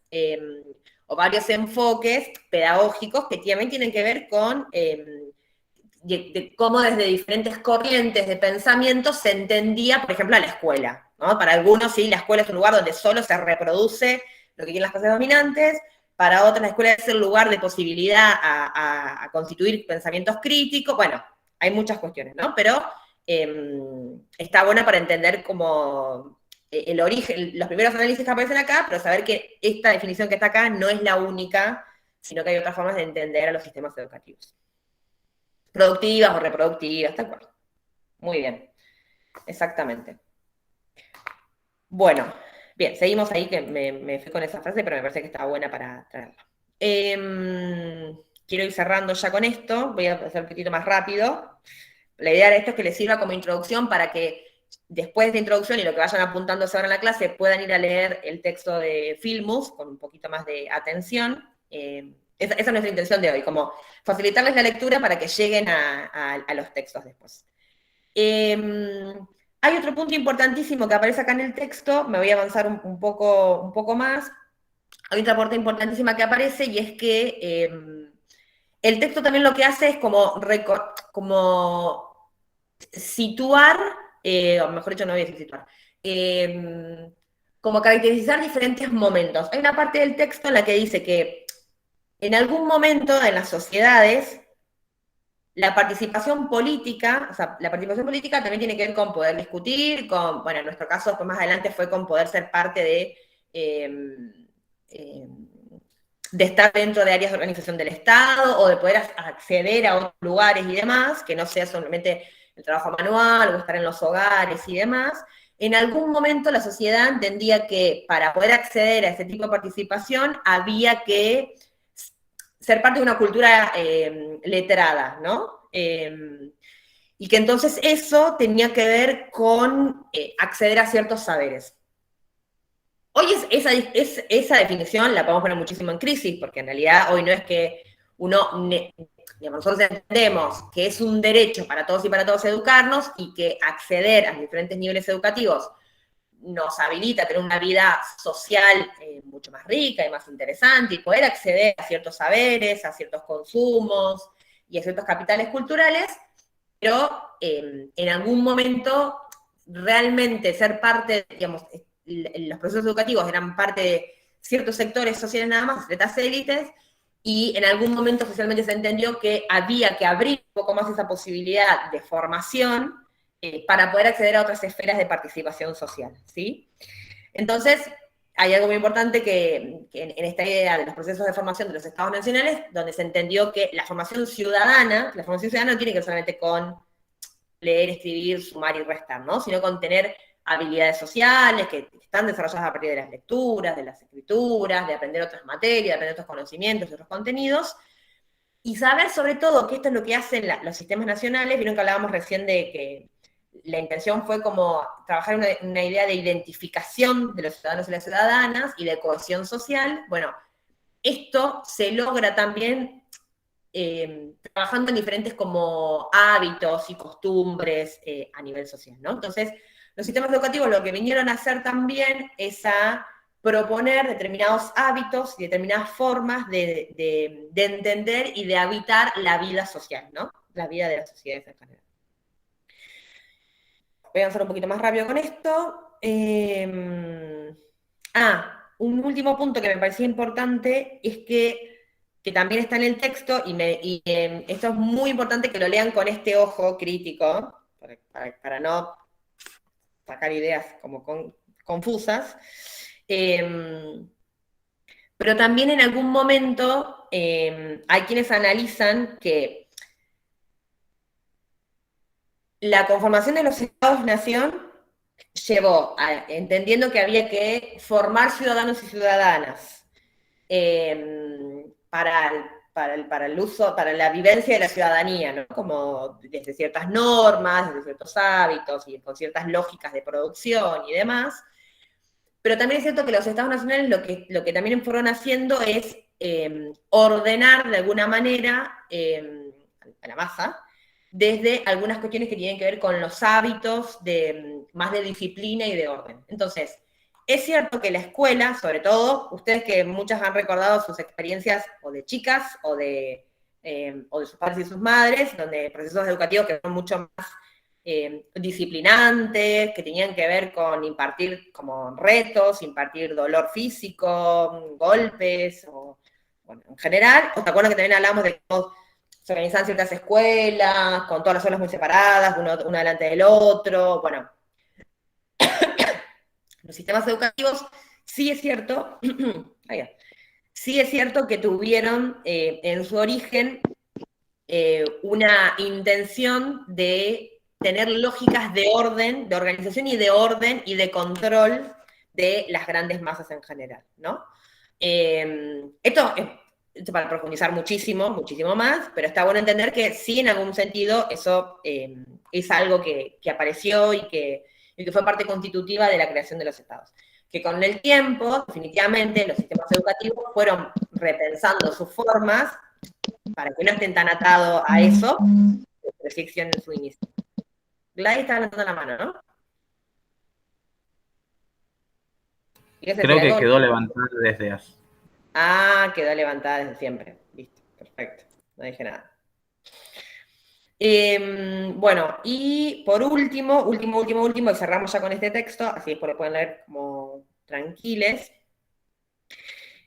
o varios enfoques pedagógicos que también tienen que ver con de cómo desde diferentes corrientes de pensamiento se entendía, por ejemplo, a la escuela, ¿no? Para algunos, sí, la escuela es un lugar donde solo se reproduce lo que quieren las clases dominantes, para otros la escuela es el lugar de posibilidad a constituir pensamientos críticos, bueno, hay muchas cuestiones, ¿no? Pero está buena para entender como el origen, los primeros análisis que aparecen acá, pero saber que esta definición que está acá no es la única, sino que hay otras formas de entender a los sistemas educativos. Productivas o reproductivas, ¿de acuerdo? Muy bien, exactamente. Bueno, bien, seguimos ahí, que me fui con esa frase, pero me parece que está buena para traerla. Quiero ir cerrando ya con esto, voy a hacer un poquito más rápido. La idea de esto es que les sirva como introducción para que después de introducción y lo que vayan apuntándose ahora en la clase puedan ir a leer el texto de Filmus con un poquito más de atención. Esa es nuestra intención de hoy, como facilitarles la lectura para que lleguen a los textos después. Hay otro punto importantísimo que aparece acá en el texto, me voy a avanzar un poco más. Hay otra parte importantísima que aparece y es que el texto también lo que hace es como situar, o mejor dicho, no voy a decir situar, como caracterizar diferentes momentos. Hay una parte del texto en la que dice que en algún momento en las sociedades, la participación política, o sea, la participación política también tiene que ver con poder discutir, con, bueno, en nuestro caso, después más adelante fue con poder ser parte de estar dentro de áreas de organización del Estado, o de poder acceder a otros lugares y demás, que no sea solamente el trabajo manual, o estar en los hogares y demás. En algún momento la sociedad entendía que para poder acceder a este tipo de participación había que ser parte de una cultura letrada, ¿no? Y que entonces eso tenía que ver con acceder a ciertos saberes. Hoy esa definición la podemos poner muchísimo en crisis, porque en realidad hoy no es que nosotros entendemos que es un derecho para todos y para todos educarnos y que acceder a diferentes niveles educativos nos habilita a tener una vida social mucho más rica y más interesante y poder acceder a ciertos saberes, a ciertos consumos y a ciertos capitales culturales, pero en algún momento realmente ser parte, digamos, los procesos educativos eran parte de ciertos sectores sociales nada más, ciertas élites, y en algún momento socialmente se entendió que había que abrir un poco más esa posibilidad de formación para poder acceder a otras esferas de participación social, ¿sí? Entonces, hay algo muy importante que en esta idea de los procesos de formación de los estados nacionales, donde se entendió que la formación ciudadana no tiene que ver solamente con leer, escribir, sumar y restar, ¿no? Sino con tener habilidades sociales que están desarrolladas a partir de las lecturas, de las escrituras, de aprender otras materias, de aprender otros conocimientos, otros contenidos, y saber sobre todo que esto es lo que hacen los sistemas nacionales. Vieron que hablábamos recién de que la intención fue como trabajar una idea de identificación de los ciudadanos y las ciudadanas y de cohesión social. Bueno, esto se logra también trabajando en diferentes como hábitos y costumbres a nivel social, ¿no? Entonces, los sistemas educativos lo que vinieron a hacer también es a proponer determinados hábitos y determinadas formas de entender y de habitar la vida social, ¿no? La vida de las sociedades en general. Voy a avanzar un poquito más rápido con esto. Un último punto que me parecía importante es que también está en el texto, y esto es muy importante que lo lean con este ojo crítico, para no sacar ideas como confusas. Pero también en algún momento hay quienes analizan que la conformación de los estados-nación llevó a, entendiendo que había que formar ciudadanos y ciudadanas para el uso, para la vivencia de la ciudadanía, ¿no? Como desde ciertas normas, desde ciertos hábitos y con ciertas lógicas de producción y demás. Pero también es cierto que los estados nacionales lo que también fueron haciendo es ordenar de alguna manera a la masa, desde algunas cuestiones que tienen que ver con los hábitos más de disciplina y de orden. Entonces, es cierto que la escuela, sobre todo, ustedes que muchas han recordado sus experiencias o de chicas o de sus padres y sus madres, donde procesos educativos que son mucho más disciplinantes, que tenían que ver con impartir como retos, impartir dolor físico, golpes, o bueno, en general. ¿Os te acuerdan que también hablamos de cómo se organizaban ciertas escuelas, con todas las aulas muy separadas, uno delante del otro? Bueno, los sistemas educativos sí es cierto, sí es cierto que tuvieron en su origen una intención de tener lógicas de orden, de organización y de orden y de control de las grandes masas en general, ¿no? Esto para profundizar muchísimo, muchísimo más, pero está bueno entender que sí, en algún sentido, eso es algo que apareció y que fue parte constitutiva de la creación de los estados. Que con el tiempo, definitivamente, los sistemas educativos fueron repensando sus formas para que no estén tan atados a eso, pero sí existían en su inicio. Gladys está levantando la mano, ¿no? Creo que quedó levantada desde hace. Ah, quedó levantada desde siempre. Listo, perfecto. No dije nada. Bueno, y por último, y cerramos ya con este texto, así después lo pueden leer como tranquiles.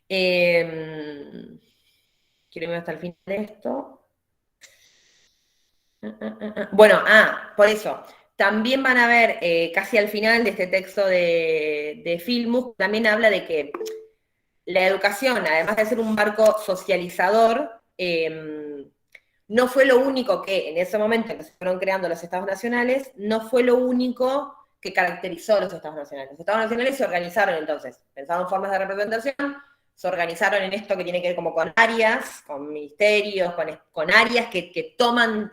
Quiero irme hasta el fin de esto. Bueno, por eso, también van a ver casi al final de este texto de Filmus, también habla de que la educación, además de ser un marco socializador, no fue lo único que en ese momento que se fueron creando los estados nacionales, no fue lo único que caracterizó los estados nacionales. Los estados nacionales se organizaron entonces, pensaron formas de representación, se organizaron en esto que tiene que ver como con áreas, con ministerios, con áreas que toman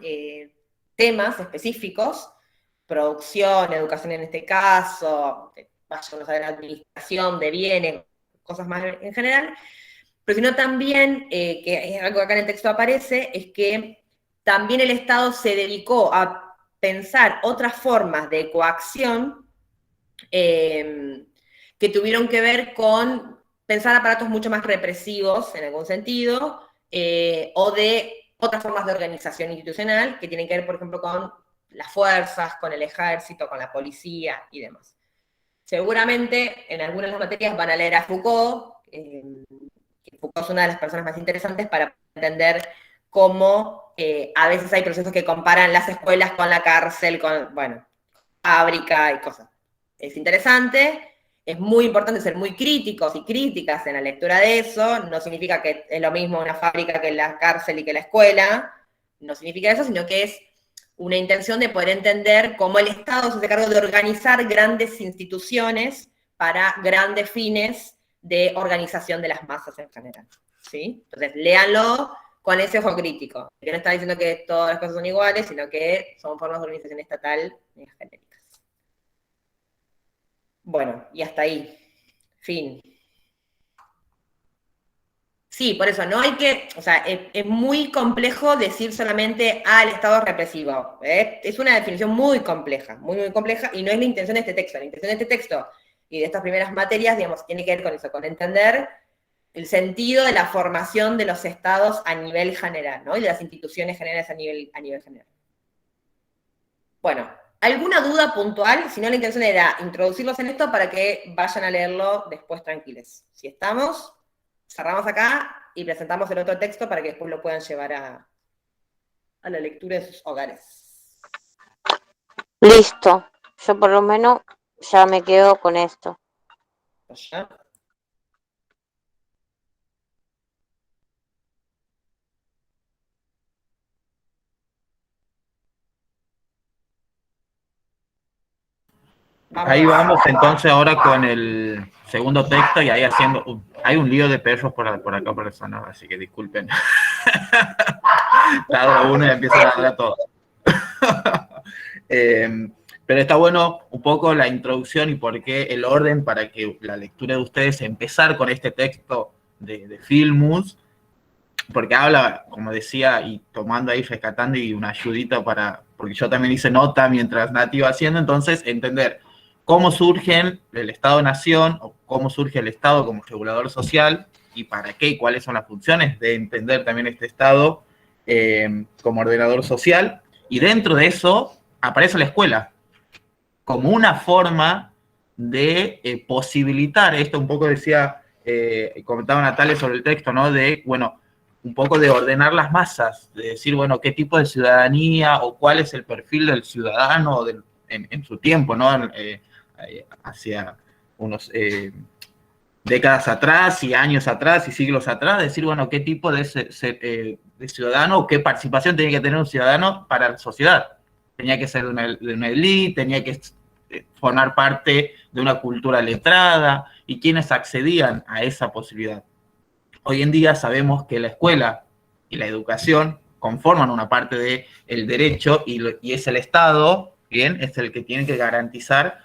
temas específicos, producción, educación en este caso, vayamos a ver administración de bienes, cosas más en general, pero sino también, que es algo que acá en el texto aparece, es que también el Estado se dedicó a pensar otras formas de coacción que tuvieron que ver con pensar aparatos mucho más represivos, en algún sentido, o de otras formas de organización institucional que tienen que ver, por ejemplo, con las fuerzas, con el ejército, con la policía y demás. Seguramente en algunas de las materias van a leer a Foucault, Foucault es una de las personas más interesantes para entender cómo a veces hay procesos que comparan las escuelas con la cárcel, con, bueno, fábrica y cosas. Es interesante. Es muy importante ser muy críticos y críticas en la lectura de eso. No significa que es lo mismo una fábrica que la cárcel y que la escuela. No significa eso, sino que es una intención de poder entender cómo el Estado se hace cargo de organizar grandes instituciones para grandes fines de organización de las masas en general. ¿Sí? Entonces, léanlo con ese ojo crítico. Que no está diciendo que todas las cosas son iguales, sino que son formas de organización estatal genéricas. Bueno, y hasta ahí. Fin. Sí, por eso, no hay que, o sea, es muy complejo decir solamente, el Estado es represivo. Es una definición muy compleja, muy compleja, y no es la intención de este texto. La intención de este texto y de estas primeras materias, digamos, tiene que ver con eso, con entender el sentido de la formación de los Estados a nivel general, ¿no? Y de las instituciones generales a nivel general. Bueno, ¿alguna duda puntual? Si no, la intención era introducirlos en esto para que vayan a leerlo después tranquilos. Si estamos, cerramos acá y presentamos el otro texto para que después lo puedan llevar a la lectura de sus hogares. Listo. Yo por lo menos ya me quedo con esto. ¿Ya? Ahí vamos entonces ahora con el segundo texto y ahí haciendo... hay un lío de perros por acá por eso, ¿no? Así que disculpen. Ladra uno y empieza a ladrar todo. Pero está bueno un poco la introducción y por qué el orden para que la lectura de ustedes empezar con este texto de Filmus, porque habla, como decía, y tomando ahí, rescatando y una ayudita porque yo también hice nota mientras Nati iba haciendo, entonces entender cómo surge el Estado-Nación o cómo surge el Estado como regulador social y para qué y cuáles son las funciones de entender también este Estado como ordenador social. Y dentro de eso aparece la escuela como una forma de posibilitar, esto un poco decía, comentaba Natalia sobre el texto, ¿no? De, bueno, un poco de ordenar las masas, de decir, bueno, qué tipo de ciudadanía o cuál es el perfil del ciudadano en su tiempo, ¿no? Hacia unos décadas atrás y años atrás y siglos atrás, decir, bueno, qué tipo de ciudadano o qué participación tenía que tener un ciudadano para la sociedad. Tenía que ser de una élite, tenía que formar parte de una cultura letrada y quienes accedían a esa posibilidad. Hoy en día sabemos que la escuela y la educación conforman una parte del derecho y es el Estado, ¿bien? Es el que tiene que garantizar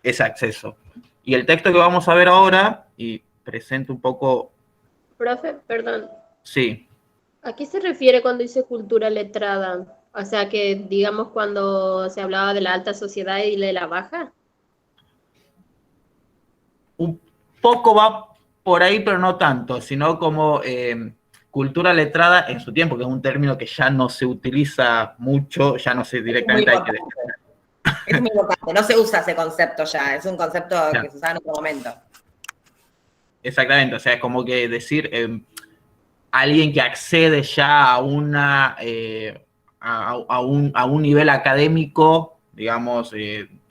ese acceso. Y el texto que vamos a ver ahora, y presento un poco... Profe, perdón. Sí. ¿A qué se refiere cuando dice cultura letrada? O sea, que digamos cuando se hablaba de la alta sociedad y de la baja. Un poco va por ahí, pero no tanto, sino como cultura letrada en su tiempo, que es un término que ya no se utiliza mucho, ya no se directamente hay que... Es muy importante, no se usa ese concepto ya, es un concepto que se usaba en otro momento. Exactamente, o sea, es como que decir alguien que accede ya a un nivel académico, digamos,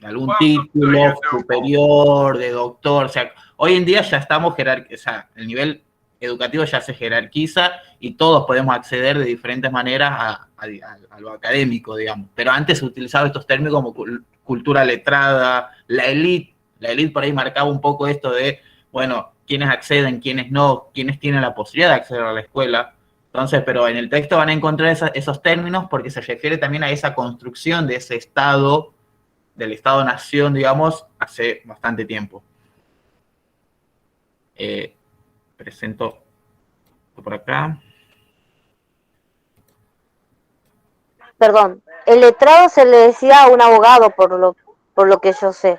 algún título superior, de doctor, o sea, hoy en día ya estamos o sea, el nivel educativo ya se jerarquiza y todos podemos acceder de diferentes maneras a lo académico, digamos. Pero antes se utilizaban estos términos como cultura letrada, la élite por ahí marcaba un poco esto de, bueno, quiénes acceden, quiénes no, quiénes tienen la posibilidad de acceder a la escuela. Entonces, pero en el texto van a encontrar esos términos porque se refiere también a esa construcción de ese Estado, del Estado-Nación, digamos, hace bastante tiempo. Presento por acá. Perdón, el letrado se le decía a un abogado, por lo que yo sé.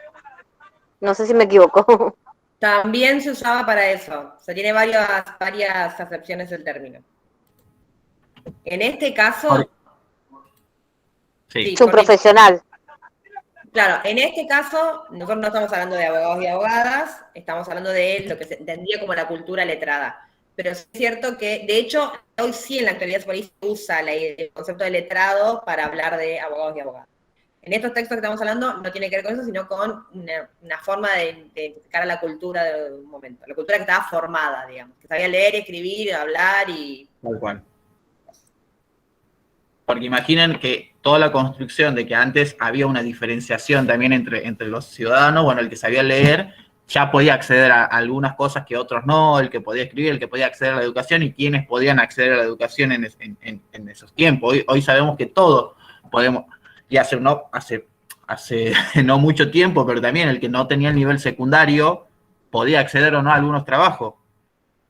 No sé si me equivoco. También se usaba para eso. O sea, tiene varias acepciones del término. En este caso... Sí. Es un profesional. Claro, en este caso, nosotros no estamos hablando de abogados y abogadas, estamos hablando de lo que se entendía como la cultura letrada. Pero es cierto que, de hecho, hoy sí en la actualidad por ahí se usa el concepto de letrado para hablar de abogados y abogadas. En estos textos que estamos hablando no tiene que ver con eso, sino con una forma de identificar a la cultura de un momento. La cultura que estaba formada, digamos, que sabía leer, escribir, hablar y... Tal cual. Porque imaginen que toda la construcción de que antes había una diferenciación también entre los ciudadanos, bueno, el que sabía leer ya podía acceder a algunas cosas que otros no, el que podía escribir, el que podía acceder a la educación y quienes podían acceder a la educación en esos tiempos. Hoy sabemos que todos podemos, y hace no mucho tiempo, pero también el que no tenía el nivel secundario podía acceder o no a algunos trabajos.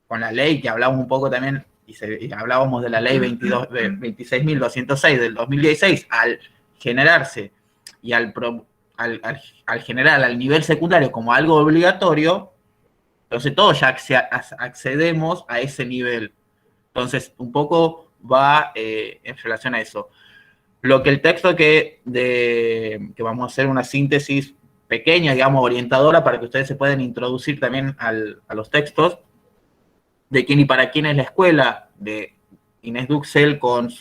Con la ley que hablamos un poco también, y hablábamos de la ley 26.206 del 2016, al generarse y al generar al nivel secundario como algo obligatorio, entonces todos ya accedemos a ese nivel. Entonces, un poco va en relación a eso. Lo que el texto que vamos a hacer una síntesis pequeña, digamos, orientadora, para que ustedes se puedan introducir también a los textos, de quién y para quién es la escuela, de Inés Duxel con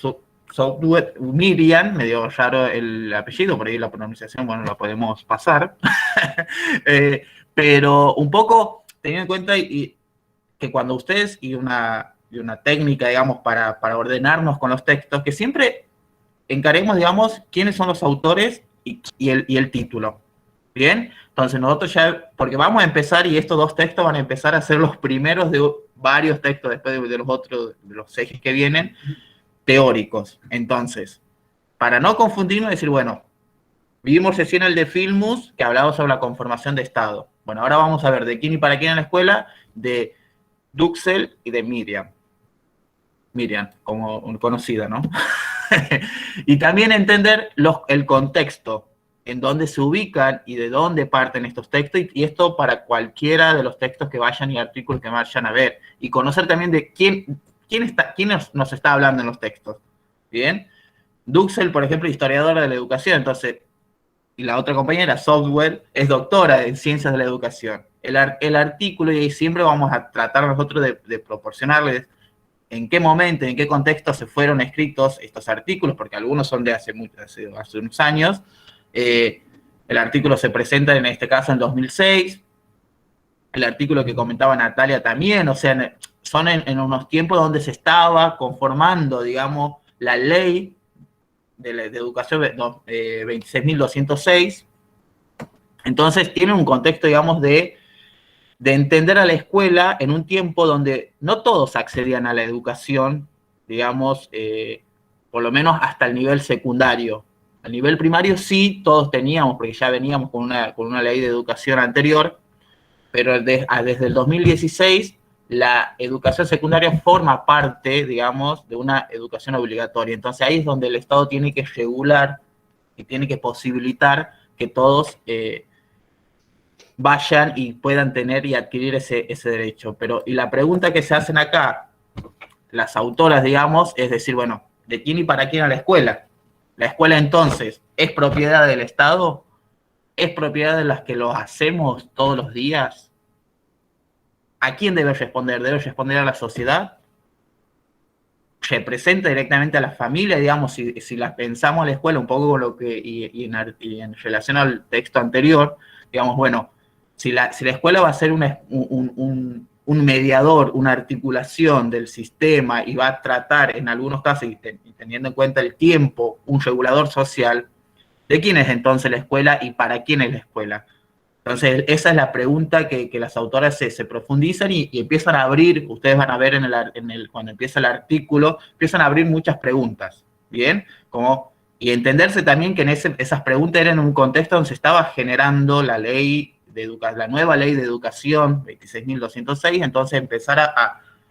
Software, Miriam, medio raro el apellido, por ahí la pronunciación, bueno, la podemos pasar. Pero un poco teniendo en cuenta que cuando ustedes y una técnica, digamos, para ordenarnos con los textos, que siempre encaremos, digamos, quiénes son los autores y el título. ¿Bien? Entonces nosotros ya, porque vamos a empezar y estos dos textos van a empezar a ser los primeros de varios textos después de los otros, de los ejes que vienen, teóricos. Entonces, para no confundirnos, decir, bueno, vimos recién el de Filmus, que hablaba sobre la conformación de Estado. Bueno, ahora vamos a ver de quién y para quién en la escuela, de Duxel y de Miriam. Miriam, como conocida, ¿no? Y también entender el contexto, en dónde se ubican y de dónde parten estos textos, y esto para cualquiera de los textos que vayan y artículos que vayan a ver, y conocer también de quién nos está hablando en los textos. ¿Bien? Duxel, por ejemplo, historiadora de la educación, entonces, y la otra compañera, Software, es doctora en ciencias de la educación. El artículo, y ahí siempre vamos a tratar nosotros de proporcionarles en qué momento, en qué contexto se fueron escritos estos artículos, porque algunos son de hace unos años. El artículo se presenta en este caso en 2006, el artículo que comentaba Natalia también, o sea, son en unos tiempos donde se estaba conformando, digamos, la ley de educación 26.206, entonces tiene un contexto, digamos, de entender a la escuela en un tiempo donde no todos accedían a la educación, digamos, por lo menos hasta el nivel secundario. A nivel primario sí, todos teníamos, porque ya veníamos con una ley de educación anterior, pero desde el 2016 la educación secundaria forma parte, digamos, de una educación obligatoria. Entonces ahí es donde el Estado tiene que regular y tiene que posibilitar que todos vayan y puedan tener y adquirir ese derecho. Y la pregunta que se hacen acá, las autoras, digamos, es decir, bueno, ¿de quién y para quién a la escuela? La escuela, entonces, ¿es propiedad del Estado? ¿Es propiedad de las que lo hacemos todos los días? ¿A quién debe responder? ¿Debe responder a la sociedad? ¿Representa directamente a la familia? Digamos, si la pensamos a la escuela un poco con lo que, y en relación al texto anterior, digamos, bueno, si la escuela va a ser un mediador, una articulación del sistema y va a tratar en algunos casos, y teniendo en cuenta el tiempo, un regulador social, ¿de quién es entonces la escuela y para quién es la escuela? Entonces, esa es la pregunta que las autoras se profundizan y empiezan a abrir. Ustedes van a ver cuando empieza el artículo, empiezan a abrir muchas preguntas, ¿bien? Y entenderse también que esas preguntas eran en un contexto donde se estaba generando la nueva ley de educación 26.206, entonces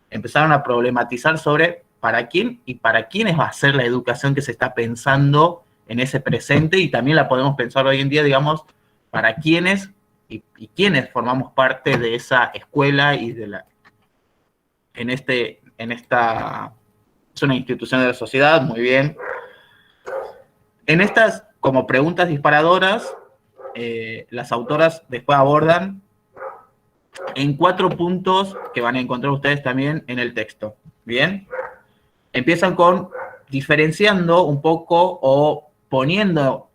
empezaron a problematizar sobre para quién y para quiénes va a ser la educación que se está pensando en ese presente, y también la podemos pensar hoy en día, digamos, para quiénes y quiénes formamos parte de esa escuela y esta es una institución de la sociedad, muy bien. En estas, como preguntas disparadoras, las autoras después abordan en 4 puntos que van a encontrar ustedes también en el texto, ¿bien? Empiezan con diferenciando un poco o poniendo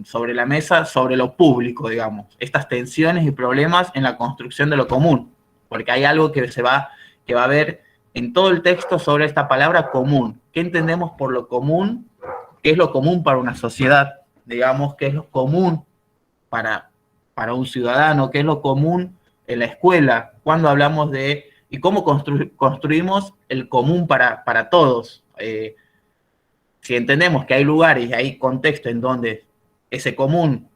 sobre la mesa, sobre lo público, digamos, estas tensiones y problemas en la construcción de lo común, porque hay algo que va a ver en todo el texto sobre esta palabra común. ¿Qué entendemos por lo común? ¿Qué es lo común para una sociedad? Digamos, ¿qué es lo común para un ciudadano? ¿Qué es lo común en la escuela? Cuando hablamos y cómo construimos el común para todos. Si entendemos que hay lugares y hay contextos en donde ese común,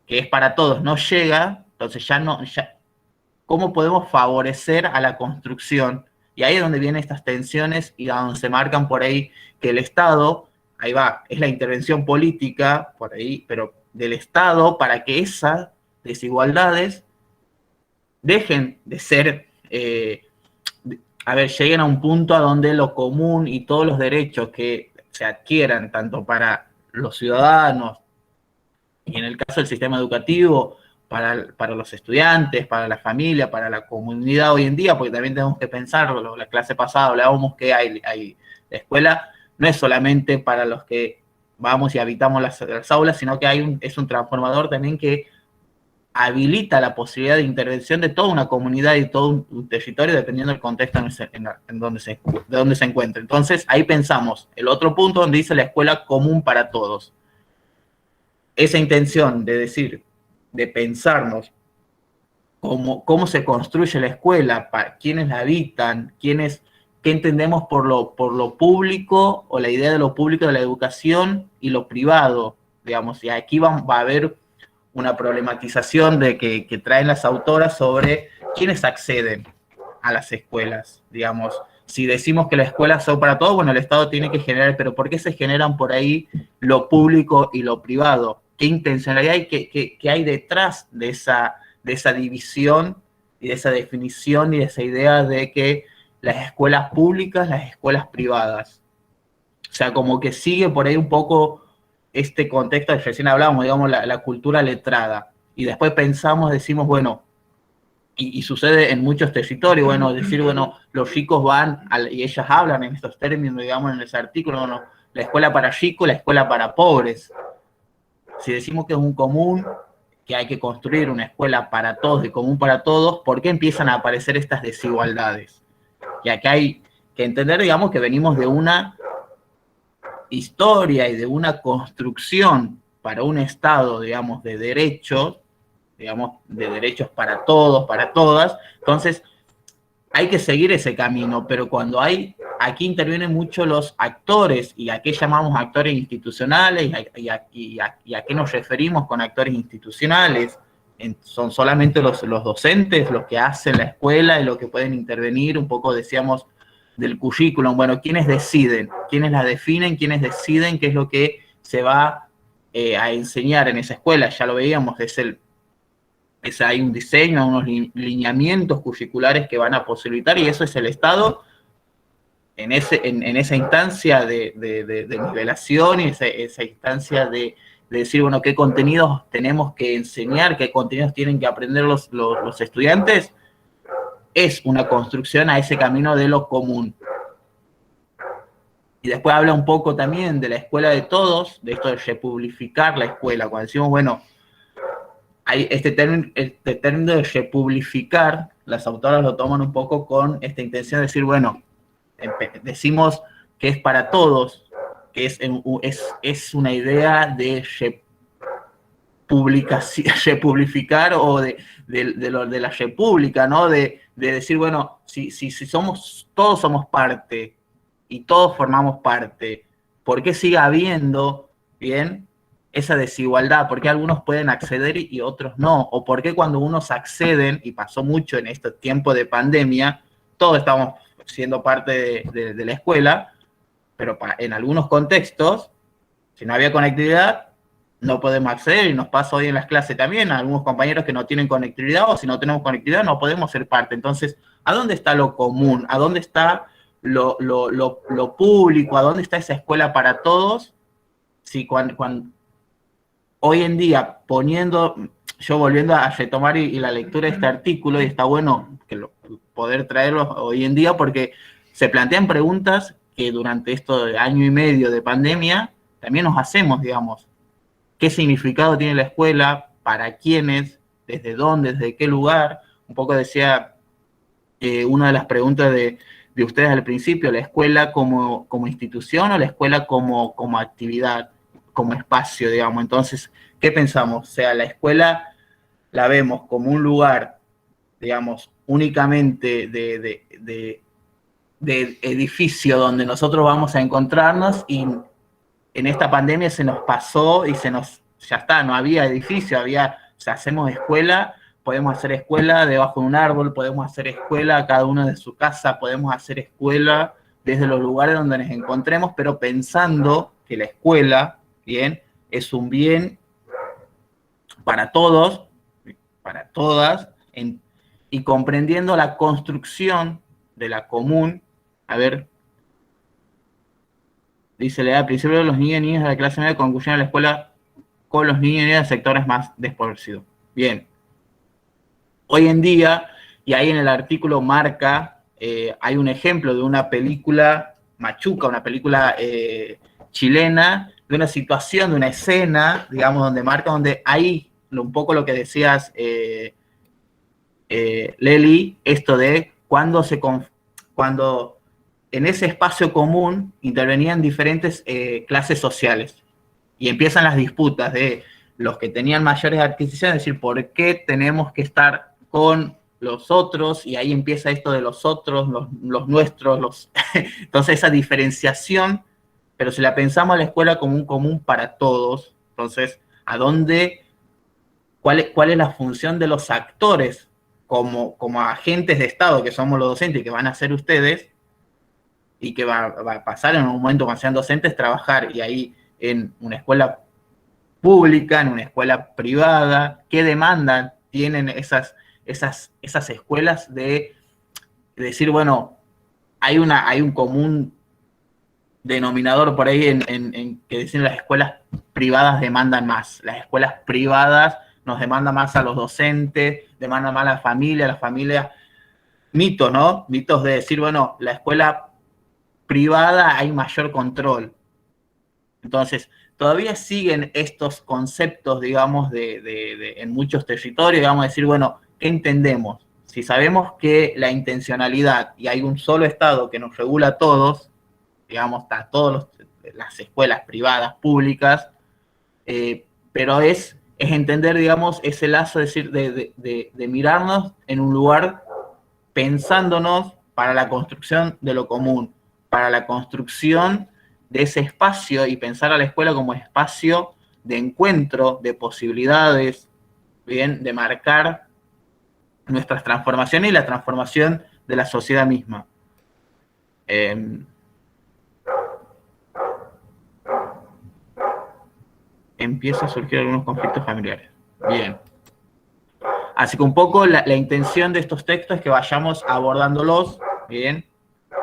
que es para todos, no llega, entonces ¿cómo podemos favorecer a la construcción? Y ahí es donde vienen estas tensiones y a donde se marcan por ahí que el Estado, ahí va, es la intervención política, por ahí, pero del Estado para que esas desigualdades dejen de ser, lleguen a un punto a donde lo común y todos los derechos que se adquieran, tanto para los ciudadanos, y en el caso del sistema educativo, para los estudiantes, para la familia, para la comunidad hoy en día, porque también tenemos que pensarlo, la clase pasada hablábamos que la escuela no es solamente para los que vamos y habitamos las aulas, sino que es un transformador también que habilita la posibilidad de intervención de toda una comunidad y todo un territorio, dependiendo del contexto de donde se encuentre. Entonces, ahí pensamos, el otro punto donde dice la escuela común para todos. Esa intención de decir, de pensarnos cómo se construye la escuela, para quiénes la habitan, qué entendemos por lo público, o la idea de lo público de la educación y lo privado, digamos, y aquí va a haber una problematización que traen las autoras sobre quiénes acceden a las escuelas, digamos. Si decimos que las escuelas son para todos, bueno, el Estado tiene que generar, pero ¿por qué se generan por ahí lo público y lo privado? ¿Qué intencionalidad hay, qué hay detrás de esa división y de esa definición y de esa idea de que las escuelas públicas, las escuelas privadas? O sea, como que sigue por ahí un poco este contexto que recién hablábamos, digamos, la cultura letrada. Y después decimos, bueno, y sucede en muchos territorios, bueno, decir, bueno, los ricos van, y ellas hablan en estos términos, digamos, en ese artículo, bueno, la escuela para ricos, la escuela para pobres. Si decimos que es un común, que hay que construir una escuela para todos, de común para todos, ¿por qué empiezan a aparecer estas desigualdades? Y acá hay que entender, digamos, que venimos de una historia y de una construcción para un Estado, digamos, de derechos, digamos, de derechos para todos, para todas. Entonces, hay que seguir ese camino, pero cuando aquí intervienen mucho los actores, y a qué llamamos actores institucionales, y a qué nos referimos con actores institucionales. Son solamente los docentes los que hacen la escuela y los que pueden intervenir. Un poco decíamos del currículum, bueno, ¿quiénes deciden? ¿Quiénes la definen? ¿Quiénes deciden qué es lo que se va a enseñar en esa escuela? Ya lo veíamos, hay un diseño, unos lineamientos curriculares que van a posibilitar, y eso es el Estado en esa instancia de nivelación, y esa instancia de decir, bueno, qué contenidos tenemos que enseñar, qué contenidos tienen que aprender los estudiantes. Es una construcción a ese camino de lo común. Y después habla un poco también de la escuela de todos, de esto de republificar la escuela. Cuando decimos, bueno, hay este término de republificar, las autoras lo toman un poco con esta intención de decir, bueno, decimos que es para todos, que es una idea de republificar, o de la república, ¿no? De decir, bueno, si todos somos parte, y todos formamos parte, ¿por qué sigue habiendo, bien, esa desigualdad? ¿Por qué algunos pueden acceder y otros no? ¿O por qué cuando unos acceden, y pasó mucho en este tiempo de pandemia, todos estamos siendo parte de la escuela, pero en algunos contextos, si no había conectividad, no podemos acceder, y nos pasa hoy en las clases también, a algunos compañeros que no tienen conectividad, o si no tenemos conectividad no podemos ser parte. Entonces, ¿a dónde está lo común? ¿A dónde está lo público? ¿A dónde está esa escuela para todos? Si cuando hoy en día, yo volviendo a retomar y la lectura de este artículo, y está bueno poder traerlo hoy en día, porque se plantean preguntas que durante este año y medio de pandemia también nos hacemos, digamos. ¿Qué significado tiene la escuela? ¿Para quiénes? ¿Desde dónde? ¿Desde qué lugar? Un poco decía una de las preguntas de ustedes al principio, ¿la escuela como institución o la escuela como actividad, como espacio, digamos? Entonces, ¿qué pensamos? O sea, la escuela la vemos como un lugar, digamos, únicamente de edificio donde nosotros vamos a encontrarnos, y en esta pandemia se nos pasó y ya está, no había edificio, o sea, hacemos escuela, podemos hacer escuela debajo de un árbol, podemos hacer escuela cada uno de su casa, podemos hacer escuela desde los lugares donde nos encontremos, pero pensando que la escuela, bien, es un bien para todos, para todas, y comprendiendo la construcción de la común. A ver, dice, al principio los niños y niñas de la clase media concluyen a la escuela con los niños y niñas de sectores más desfavorecidos. Bien. Hoy en día, y ahí en el artículo marca, hay un ejemplo de una película Machuca, una película chilena, de una situación, de una escena, digamos, donde marca, donde hay un poco lo que decías, Leli, esto de cuando en ese espacio común intervenían diferentes clases sociales y empiezan las disputas de los que tenían mayores adquisiciones, es decir, ¿por qué tenemos que estar con los otros? Y ahí empieza esto de los otros, los nuestros, entonces esa diferenciación, pero si la pensamos a la escuela como un común para todos, entonces, cuál es la función de los actores como agentes de Estado, que somos los docentes y que van a ser ustedes, y que va a pasar en un momento cuando sean docentes, trabajar, y ahí en una escuela pública, en una escuela privada, qué demanda tienen esas escuelas de decir, bueno, hay un común denominador por ahí en que dicen las escuelas privadas demandan más, las escuelas privadas nos demandan más a los docentes, demandan más a las familias, mitos, ¿no? Mitos de decir, bueno, la escuela privada hay mayor control. Entonces, todavía siguen estos conceptos, digamos, en muchos territorios, digamos, decir, bueno, ¿qué entendemos? Si sabemos que la intencionalidad, y hay un solo Estado que nos regula a todos, digamos, a todas las escuelas privadas, públicas, pero es entender, digamos, ese lazo, es decir, de mirarnos en un lugar pensándonos para la construcción de lo común, para la construcción de ese espacio y pensar a la escuela como espacio de encuentro, de posibilidades, bien, de marcar nuestras transformaciones y la transformación de la sociedad misma. Empieza a surgir algunos conflictos familiares. Bien. Así que un poco la intención de estos textos es que vayamos abordándolos, bien.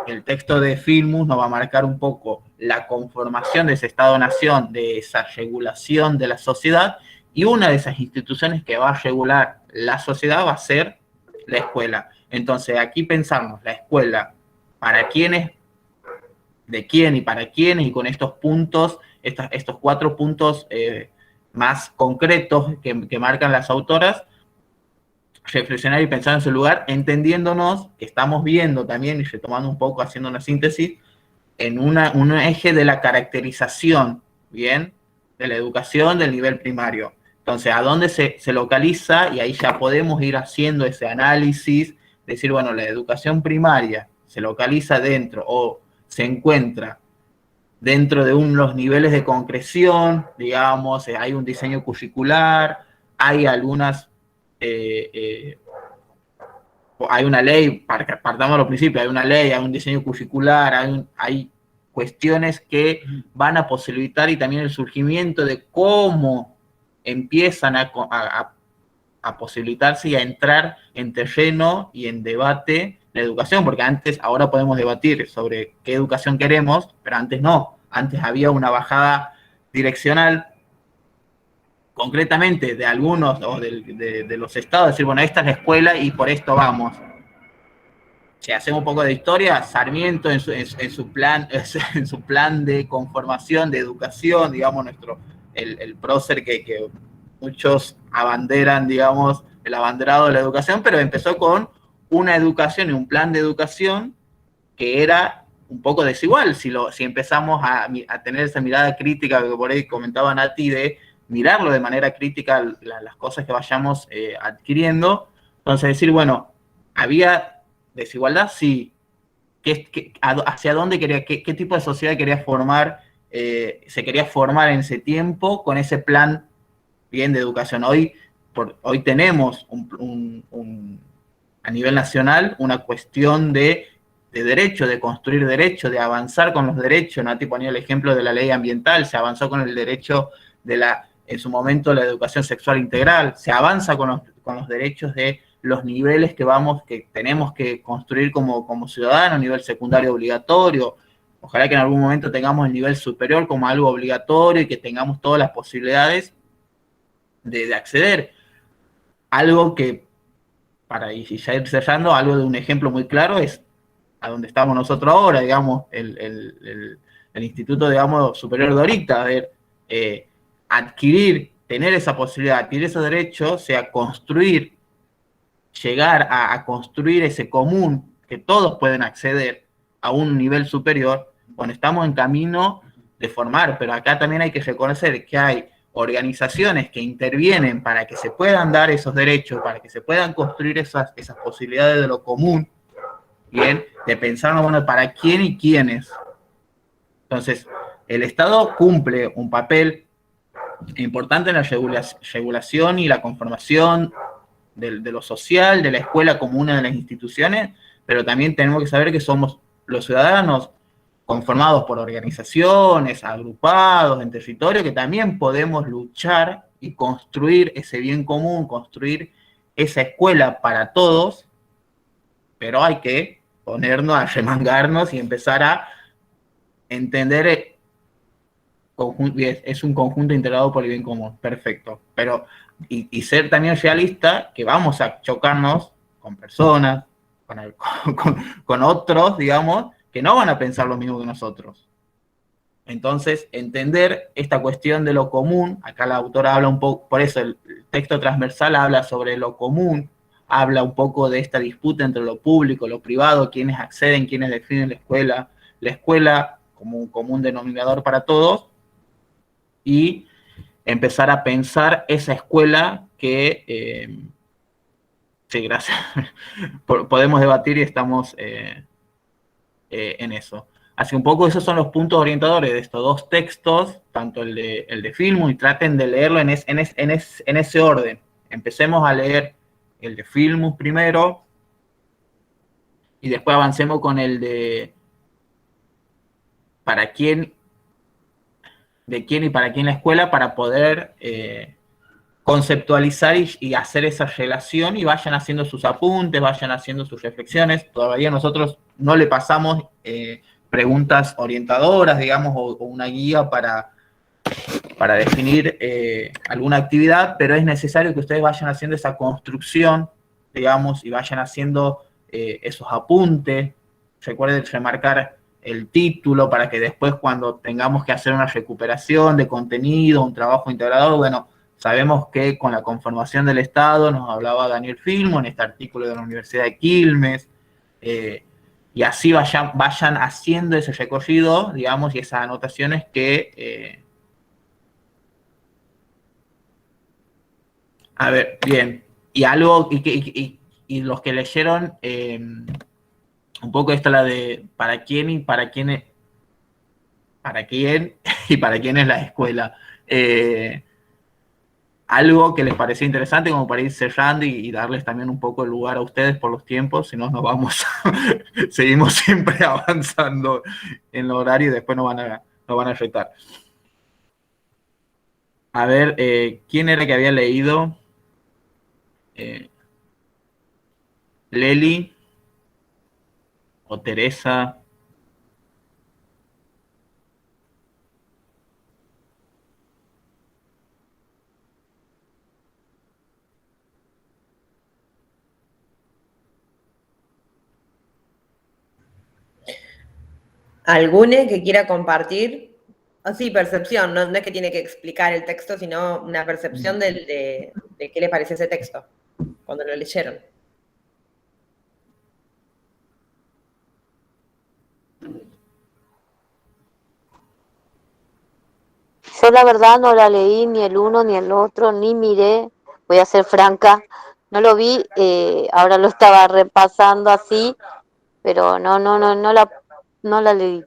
El texto de Filmus nos va a marcar un poco la conformación de ese Estado-Nación, de esa regulación de la sociedad, y una de esas instituciones que va a regular la sociedad va a ser la escuela. Entonces, aquí pensamos la escuela, para quiénes, de quién y para quiénes, y con estos puntos, estos 4 puntos más concretos que marcan las autoras, reflexionar y pensar en su lugar, entendiéndonos que estamos viendo también, y retomando un poco, haciendo una síntesis, en un eje de la caracterización, ¿bien? De la educación del nivel primario. Entonces, ¿a dónde se localiza? Y ahí ya podemos ir haciendo ese análisis, decir, bueno, la educación primaria se localiza dentro o se encuentra dentro de unos niveles de concreción, digamos, hay un diseño curricular, hay algunas... hay una ley, partamos de los principios, hay una ley, hay un diseño curricular, hay cuestiones que van a posibilitar y también el surgimiento de cómo empiezan a posibilitarse y a entrar en terreno y en debate la educación, porque ahora podemos debatir sobre qué educación queremos, pero antes no, antes había una bajada direccional concretamente de algunos o de los estados, decir, bueno, esta es la escuela y por esto vamos. Si hacemos un poco de historia, Sarmiento en su plan de conformación, de educación, digamos, el prócer que muchos abanderan, digamos, el abanderado de la educación, pero empezó con una educación y un plan de educación que era un poco desigual. Si empezamos a tener esa mirada crítica que por ahí comentaba Nati, de mirarlo de manera crítica las cosas que vayamos adquiriendo, entonces decir, bueno, había desigualdad, sí, hacia dónde quería, qué tipo de sociedad quería formar, se quería formar en ese tiempo con ese plan bien de educación. Hoy tenemos a nivel nacional una cuestión de derecho, de construir derecho, de avanzar con los derechos. Nati ponía el ejemplo de la ley ambiental, se avanzó con el derecho en su momento, la educación sexual integral, se avanza con los derechos de los niveles que tenemos que construir como ciudadanos, nivel secundario obligatorio. Ojalá que en algún momento tengamos el nivel superior como algo obligatorio y que tengamos todas las posibilidades de acceder. Algo que, para ya ir cerrando, algo de un ejemplo muy claro es a donde estamos nosotros ahora, digamos, el Instituto, digamos, Superior de Orita, a ver, tener esa posibilidad, adquirir esos derechos, sea construir, llegar a construir ese común que todos pueden acceder a un nivel superior, bueno, estamos en camino de formar, pero acá también hay que reconocer que hay organizaciones que intervienen para que se puedan dar esos derechos, para que se puedan construir esas posibilidades de lo común, bien, de pensar, bueno, para quién y quiénes. Entonces, el Estado cumple un papel importante en la regulación y la conformación de lo social, de la escuela como una de las instituciones, pero también tenemos que saber que somos los ciudadanos conformados por organizaciones, agrupados en territorio, que también podemos luchar y construir ese bien común, construir esa escuela para todos, pero hay que ponernos a remangarnos y empezar a entender, es un conjunto integrado por el bien común, perfecto, pero y ser también realista, que vamos a chocarnos con personas, con otros, digamos, que no van a pensar lo mismo que nosotros. Entonces, entender esta cuestión de lo común, acá la autora habla un poco, por eso el texto transversal habla sobre lo común, habla un poco de esta disputa entre lo público, lo privado, quiénes acceden, quiénes definen la escuela como un común denominador para todos, y empezar a pensar esa escuela que, sí, gracias, podemos debatir y estamos en eso. Así un poco esos son los puntos orientadores de estos dos textos, tanto el de Filmus, y traten de leerlo en ese orden. Empecemos a leer el de Filmus primero, y después avancemos con el de para quién, de quién y para quién la escuela, para poder conceptualizar y hacer esa relación, y vayan haciendo sus apuntes, vayan haciendo sus reflexiones. Todavía nosotros no le pasamos preguntas orientadoras, digamos, o una guía para definir alguna actividad, pero es necesario que ustedes vayan haciendo esa construcción, digamos, y vayan haciendo esos apuntes. Recuerden remarcar el título para que después, cuando tengamos que hacer una recuperación de contenido, un trabajo integrador, bueno, sabemos que con la conformación del Estado, nos hablaba Daniel Filmus en este artículo de la Universidad de Quilmes, y así vayan haciendo ese recorrido, digamos, y esas anotaciones que... a ver, bien, y algo, y los que leyeron, un poco esta la de para quién y para quién y para quién es la escuela. Algo que les parecía interesante como para ir cerrando y darles también un poco el lugar a ustedes por los tiempos, si no nos vamos, seguimos siempre avanzando en el horario y después nos van a retar. A ver, ¿quién era que había leído? Leli o Teresa. ¿Alguno que quiera compartir? Sí, percepción, no es que tiene que explicar el texto, sino una percepción de qué le pareció ese texto cuando lo leyeron. Yo la verdad no la leí ni el uno ni el otro, ni miré, voy a ser franca, no lo vi, ahora lo estaba repasando así, pero no la leí.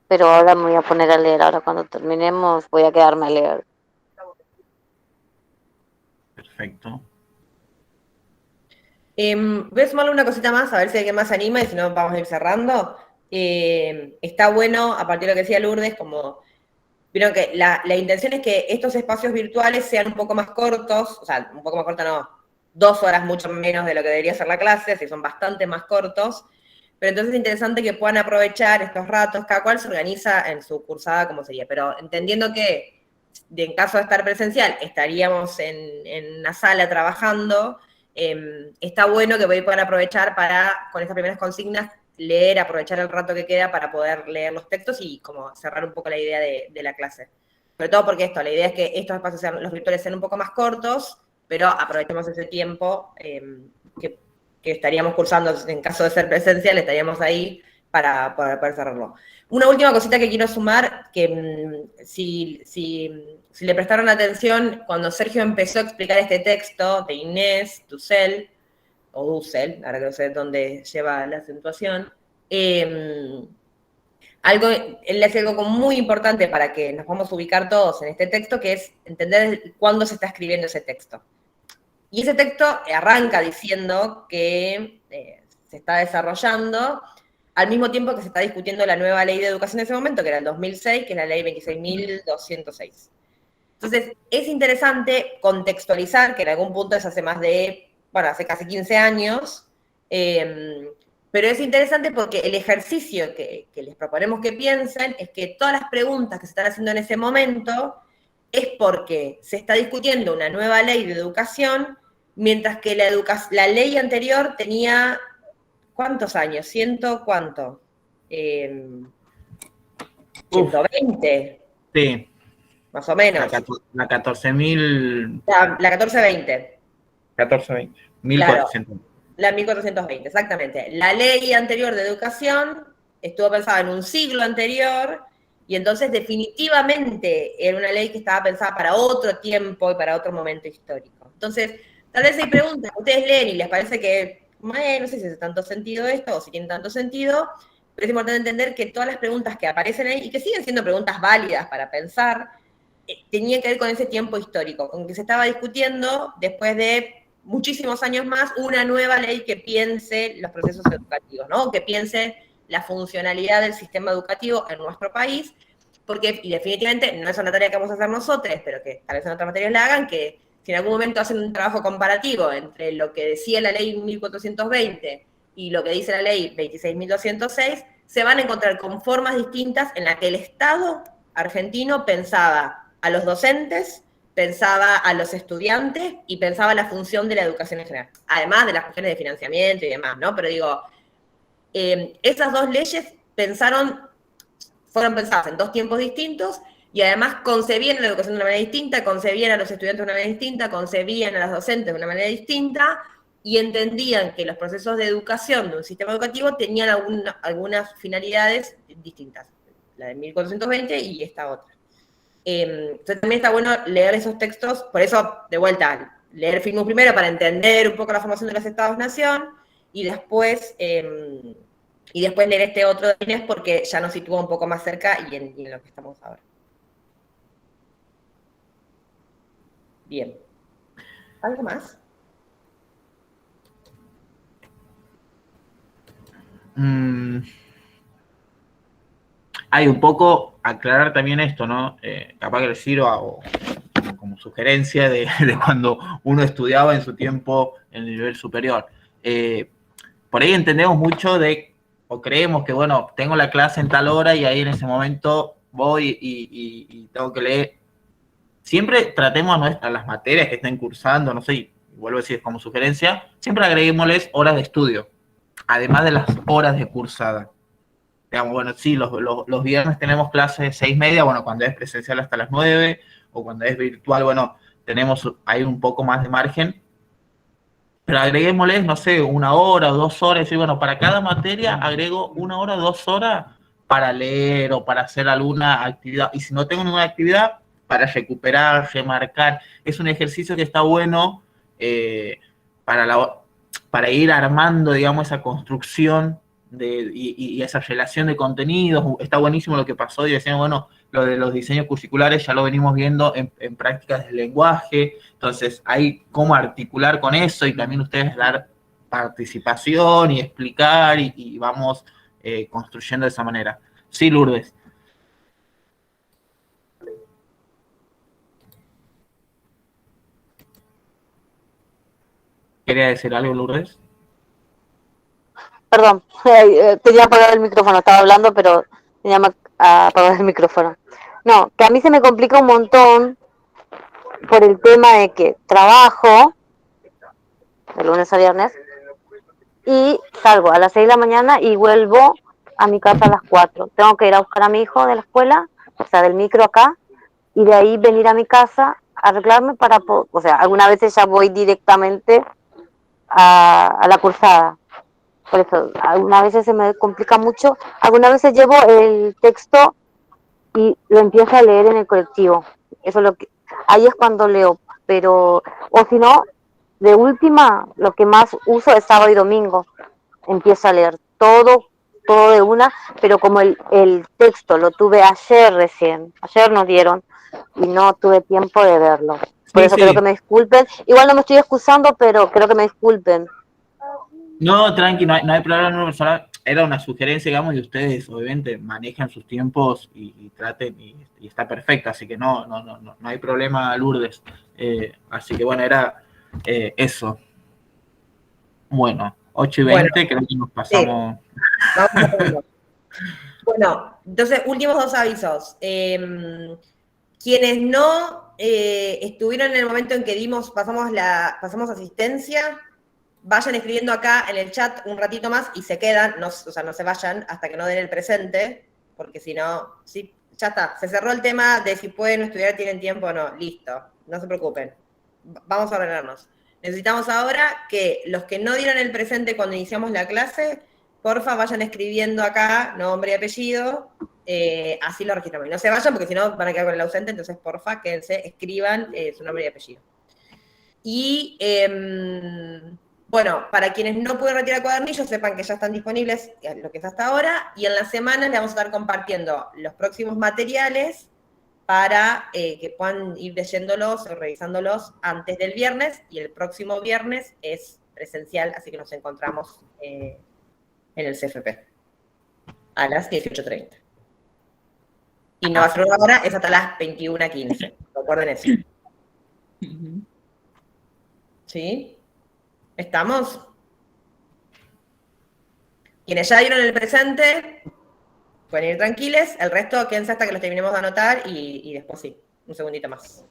Pero ahora me voy a poner a leer, ahora cuando terminemos voy a quedarme a leer. Perfecto. Voy a sumarle una cosita más, a ver si alguien más se anima, y si no vamos a ir cerrando. Está bueno, a partir de lo que decía Lourdes, como vieron que la intención es que estos espacios virtuales sean un poco más cortos, o sea, un poco más cortos no, 2 horas mucho menos de lo que debería ser la clase, si son bastante más cortos, pero entonces es interesante que puedan aprovechar estos ratos, cada cual se organiza en su cursada como sería, pero entendiendo que en caso de estar presencial estaríamos en una sala trabajando, está bueno que voy a poder aprovechar para, con estas primeras consignas, leer, aprovechar el rato que queda para poder leer los textos y como cerrar un poco la idea de la clase. Sobre todo porque la idea es que estos espacios los virtuales sean un poco más cortos, pero aprovechemos ese tiempo que estaríamos cursando, en caso de ser presencial, estaríamos ahí para poder cerrarlo. Una última cosita que quiero sumar, que si le prestaron atención, cuando Sergio empezó a explicar este texto de Inés Dussel, o Dussel, ahora que no sé dónde lleva la acentuación, él le hace algo muy importante para que nos podamos ubicar todos en este texto, que es entender cuándo se está escribiendo ese texto. Y ese texto arranca diciendo que se está desarrollando al mismo tiempo que se está discutiendo la nueva ley de educación en ese momento, que era el 2006, que es la ley 26.206. Entonces, es interesante contextualizar, que en algún punto es hace hace casi 15 años, pero es interesante porque el ejercicio que les proponemos que piensen es que todas las preguntas que se están haciendo en ese momento es porque se está discutiendo una nueva ley de educación, mientras que la ley anterior tenía, ¿cuántos años? ¿Cuánto? 120. Sí. Más o menos. La 14.000. La 1420. 1420. 1400. Claro, la 1420, exactamente. La ley anterior de educación estuvo pensada en un siglo anterior y entonces definitivamente era una ley que estaba pensada para otro tiempo y para otro momento histórico. Entonces, tal vez hay preguntas que ustedes leen y les parece que, no sé si hace tanto sentido esto o si tiene tanto sentido, pero es importante entender que todas las preguntas que aparecen ahí y que siguen siendo preguntas válidas para pensar, tenían que ver con ese tiempo histórico, con que se estaba discutiendo después de muchísimos años más una nueva ley que piense los procesos educativos, ¿no? Que piense la funcionalidad del sistema educativo en nuestro país, porque, y definitivamente no es una tarea que vamos a hacer nosotros, pero que tal vez en otras materias la hagan, que si en algún momento hacen un trabajo comparativo entre lo que decía la ley 1420 y lo que dice la ley 26.206, se van a encontrar con formas distintas en las que el Estado argentino pensaba a los docentes, pensaba a los estudiantes y pensaba la función de la educación en general, además de las cuestiones de financiamiento y demás, ¿no? Pero digo, esas dos leyes fueron pensadas en dos tiempos distintos y además concebían la educación de una manera distinta, concebían a los estudiantes de una manera distinta, concebían a los docentes de una manera distinta y entendían que los procesos de educación de un sistema educativo tenían algunas finalidades distintas, la de 1420 y esta otra. Entonces también está bueno leer esos textos, por eso, de vuelta, leer Finus primero para entender un poco la formación de los Estados-Nación y después leer este otro de Inés porque ya nos sitúa un poco más cerca y en lo que estamos ahora. Bien. ¿Algo más? Hay un poco aclarar también esto, ¿no? Capaz que les sirva como sugerencia de cuando uno estudiaba en su tiempo en el nivel superior. Por ahí entendemos mucho o creemos que, bueno, tengo la clase en tal hora y ahí en ese momento voy y tengo que leer. Siempre tratemos a las materias que estén cursando, no sé, y vuelvo a decir como sugerencia, siempre agreguémosles horas de estudio, además de las horas de cursada. Digamos, bueno, sí, los viernes tenemos clases de 6:30, bueno, cuando es presencial hasta las 9, o cuando es virtual, bueno, hay un poco más de margen, pero agreguémosles, no sé, 1 hora o 2 horas, y bueno, para cada materia agrego 1 hora o 2 horas para leer o para hacer alguna actividad, y si no tengo ninguna actividad, para recuperar, remarcar. Es un ejercicio que está bueno para ir armando, digamos, esa construcción y esa relación de contenidos. Está buenísimo lo que pasó y decían, bueno, lo de los diseños curriculares ya lo venimos viendo en prácticas del lenguaje, entonces hay cómo articular con eso y también ustedes dar participación y explicar y vamos construyendo de esa manera. Sí, Lourdes. ¿Quería decir algo, Lourdes? Perdón, tenía apagado el micrófono, estaba hablando, pero tenía apagado el micrófono. No, que a mí se me complica un montón por el tema de que trabajo de lunes a viernes, y salgo a las 6 de la mañana y vuelvo a mi casa a las 4. Tengo que ir a buscar a mi hijo de la escuela, o sea, del micro acá, y de ahí venir a mi casa, arreglarme para, o sea, algunas veces ya voy directamente a la cursada. Por eso, algunas veces se me complica mucho, algunas veces llevo el texto y lo empiezo a leer en el colectivo. Eso es lo que, ahí es cuando leo, pero, o si no, de última, lo que más uso es sábado y domingo. Empiezo a leer todo de una, pero como el texto lo tuve ayer recién, ayer nos dieron, y no tuve tiempo de verlo. Por Sí, eso creo que sí. me disculpen. Igual no me estoy excusando, pero creo que me disculpen. No, tranqui, no hay problema. Era una sugerencia, digamos, y ustedes obviamente manejan sus tiempos y traten, y está perfecto, así que no hay problema, Lourdes. Así que bueno, era eso. Bueno, 8:20, creo que nos pasamos. Vamos a hacerlo. Bueno, entonces, últimos dos avisos. Quienes no estuvieron en el momento en que pasamos asistencia, vayan escribiendo acá en el chat un ratito más y se quedan, o sea, no se vayan hasta que no den el presente, porque si no, sí, ya está, se cerró el tema de si pueden estudiar, tienen tiempo o no, listo, no se preocupen, vamos a ordenarnos. Necesitamos ahora que los que no dieron el presente cuando iniciamos la clase, porfa vayan escribiendo acá nombre y apellido, así lo registramos. Y no se vayan porque si no van a quedar con el ausente, entonces porfa, quédense, escriban su nombre y apellido. Y bueno, para quienes no pueden retirar cuadernillos, sepan que ya están disponibles lo que es hasta ahora, y en la semana les vamos a estar compartiendo los próximos materiales para que puedan ir leyéndolos o revisándolos antes del viernes, y el próximo viernes es presencial, así que nos encontramos en el CFP a las 18:30. Y no va a ser una hora, es hasta las 21:15. Recuerden eso. ¿Sí? ¿Estamos? Quienes ya dieron el presente, pueden ir tranquilos. El resto, quédense hasta que los terminemos de anotar y después sí, un segundito más.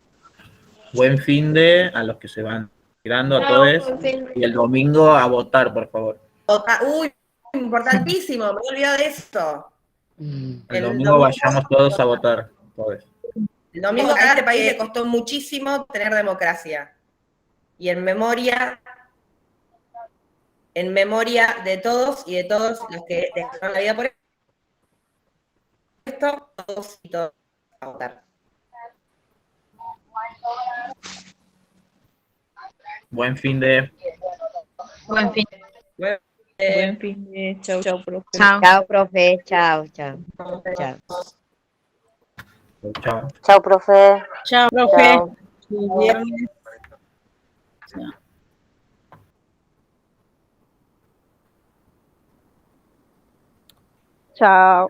Buen fin de a los que se van tirando a todos. Y el domingo a votar, por favor. Uy, importantísimo, me he olvidado de esto. El domingo vayamos todos a votar. Todos. El domingo a este país le costó muchísimo tener democracia. Y en memoria de todos y de todos los que dejaron la vida por esto, todos y todas a votar. Buen fin de. Buen fin. Buen fin de. Chau, profe. Chao, profe. Chao. Chao. Chao, profe. Chao, profe. Viernes. Chao.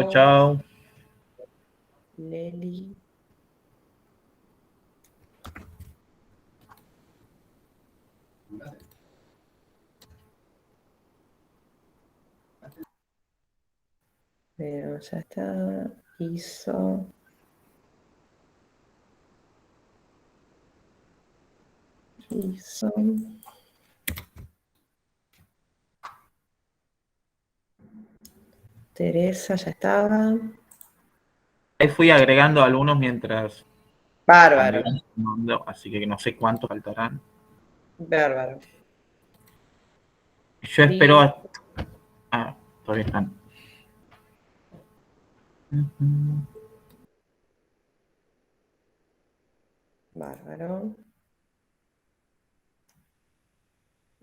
Chao. Leli. Pero ya está. Hizo. Teresa ya estaba. Ahí fui agregando algunos mientras. Bárbaro. Así que no sé cuántos faltarán. Bárbaro. Yo espero. Todavía están. Bárbaro.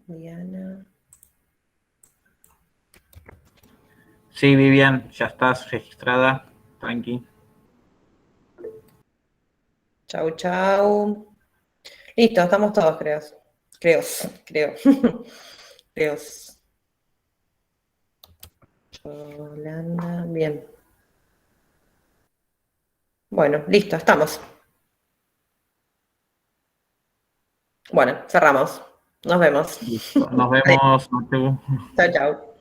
Diana. Sí, Vivian, ya estás registrada. Tranqui. Chau. Listo, estamos todos, creo. Holanda, bien. Bueno, listo, estamos. Bueno, cerramos. Nos vemos. Listo. Nos vemos. Chau.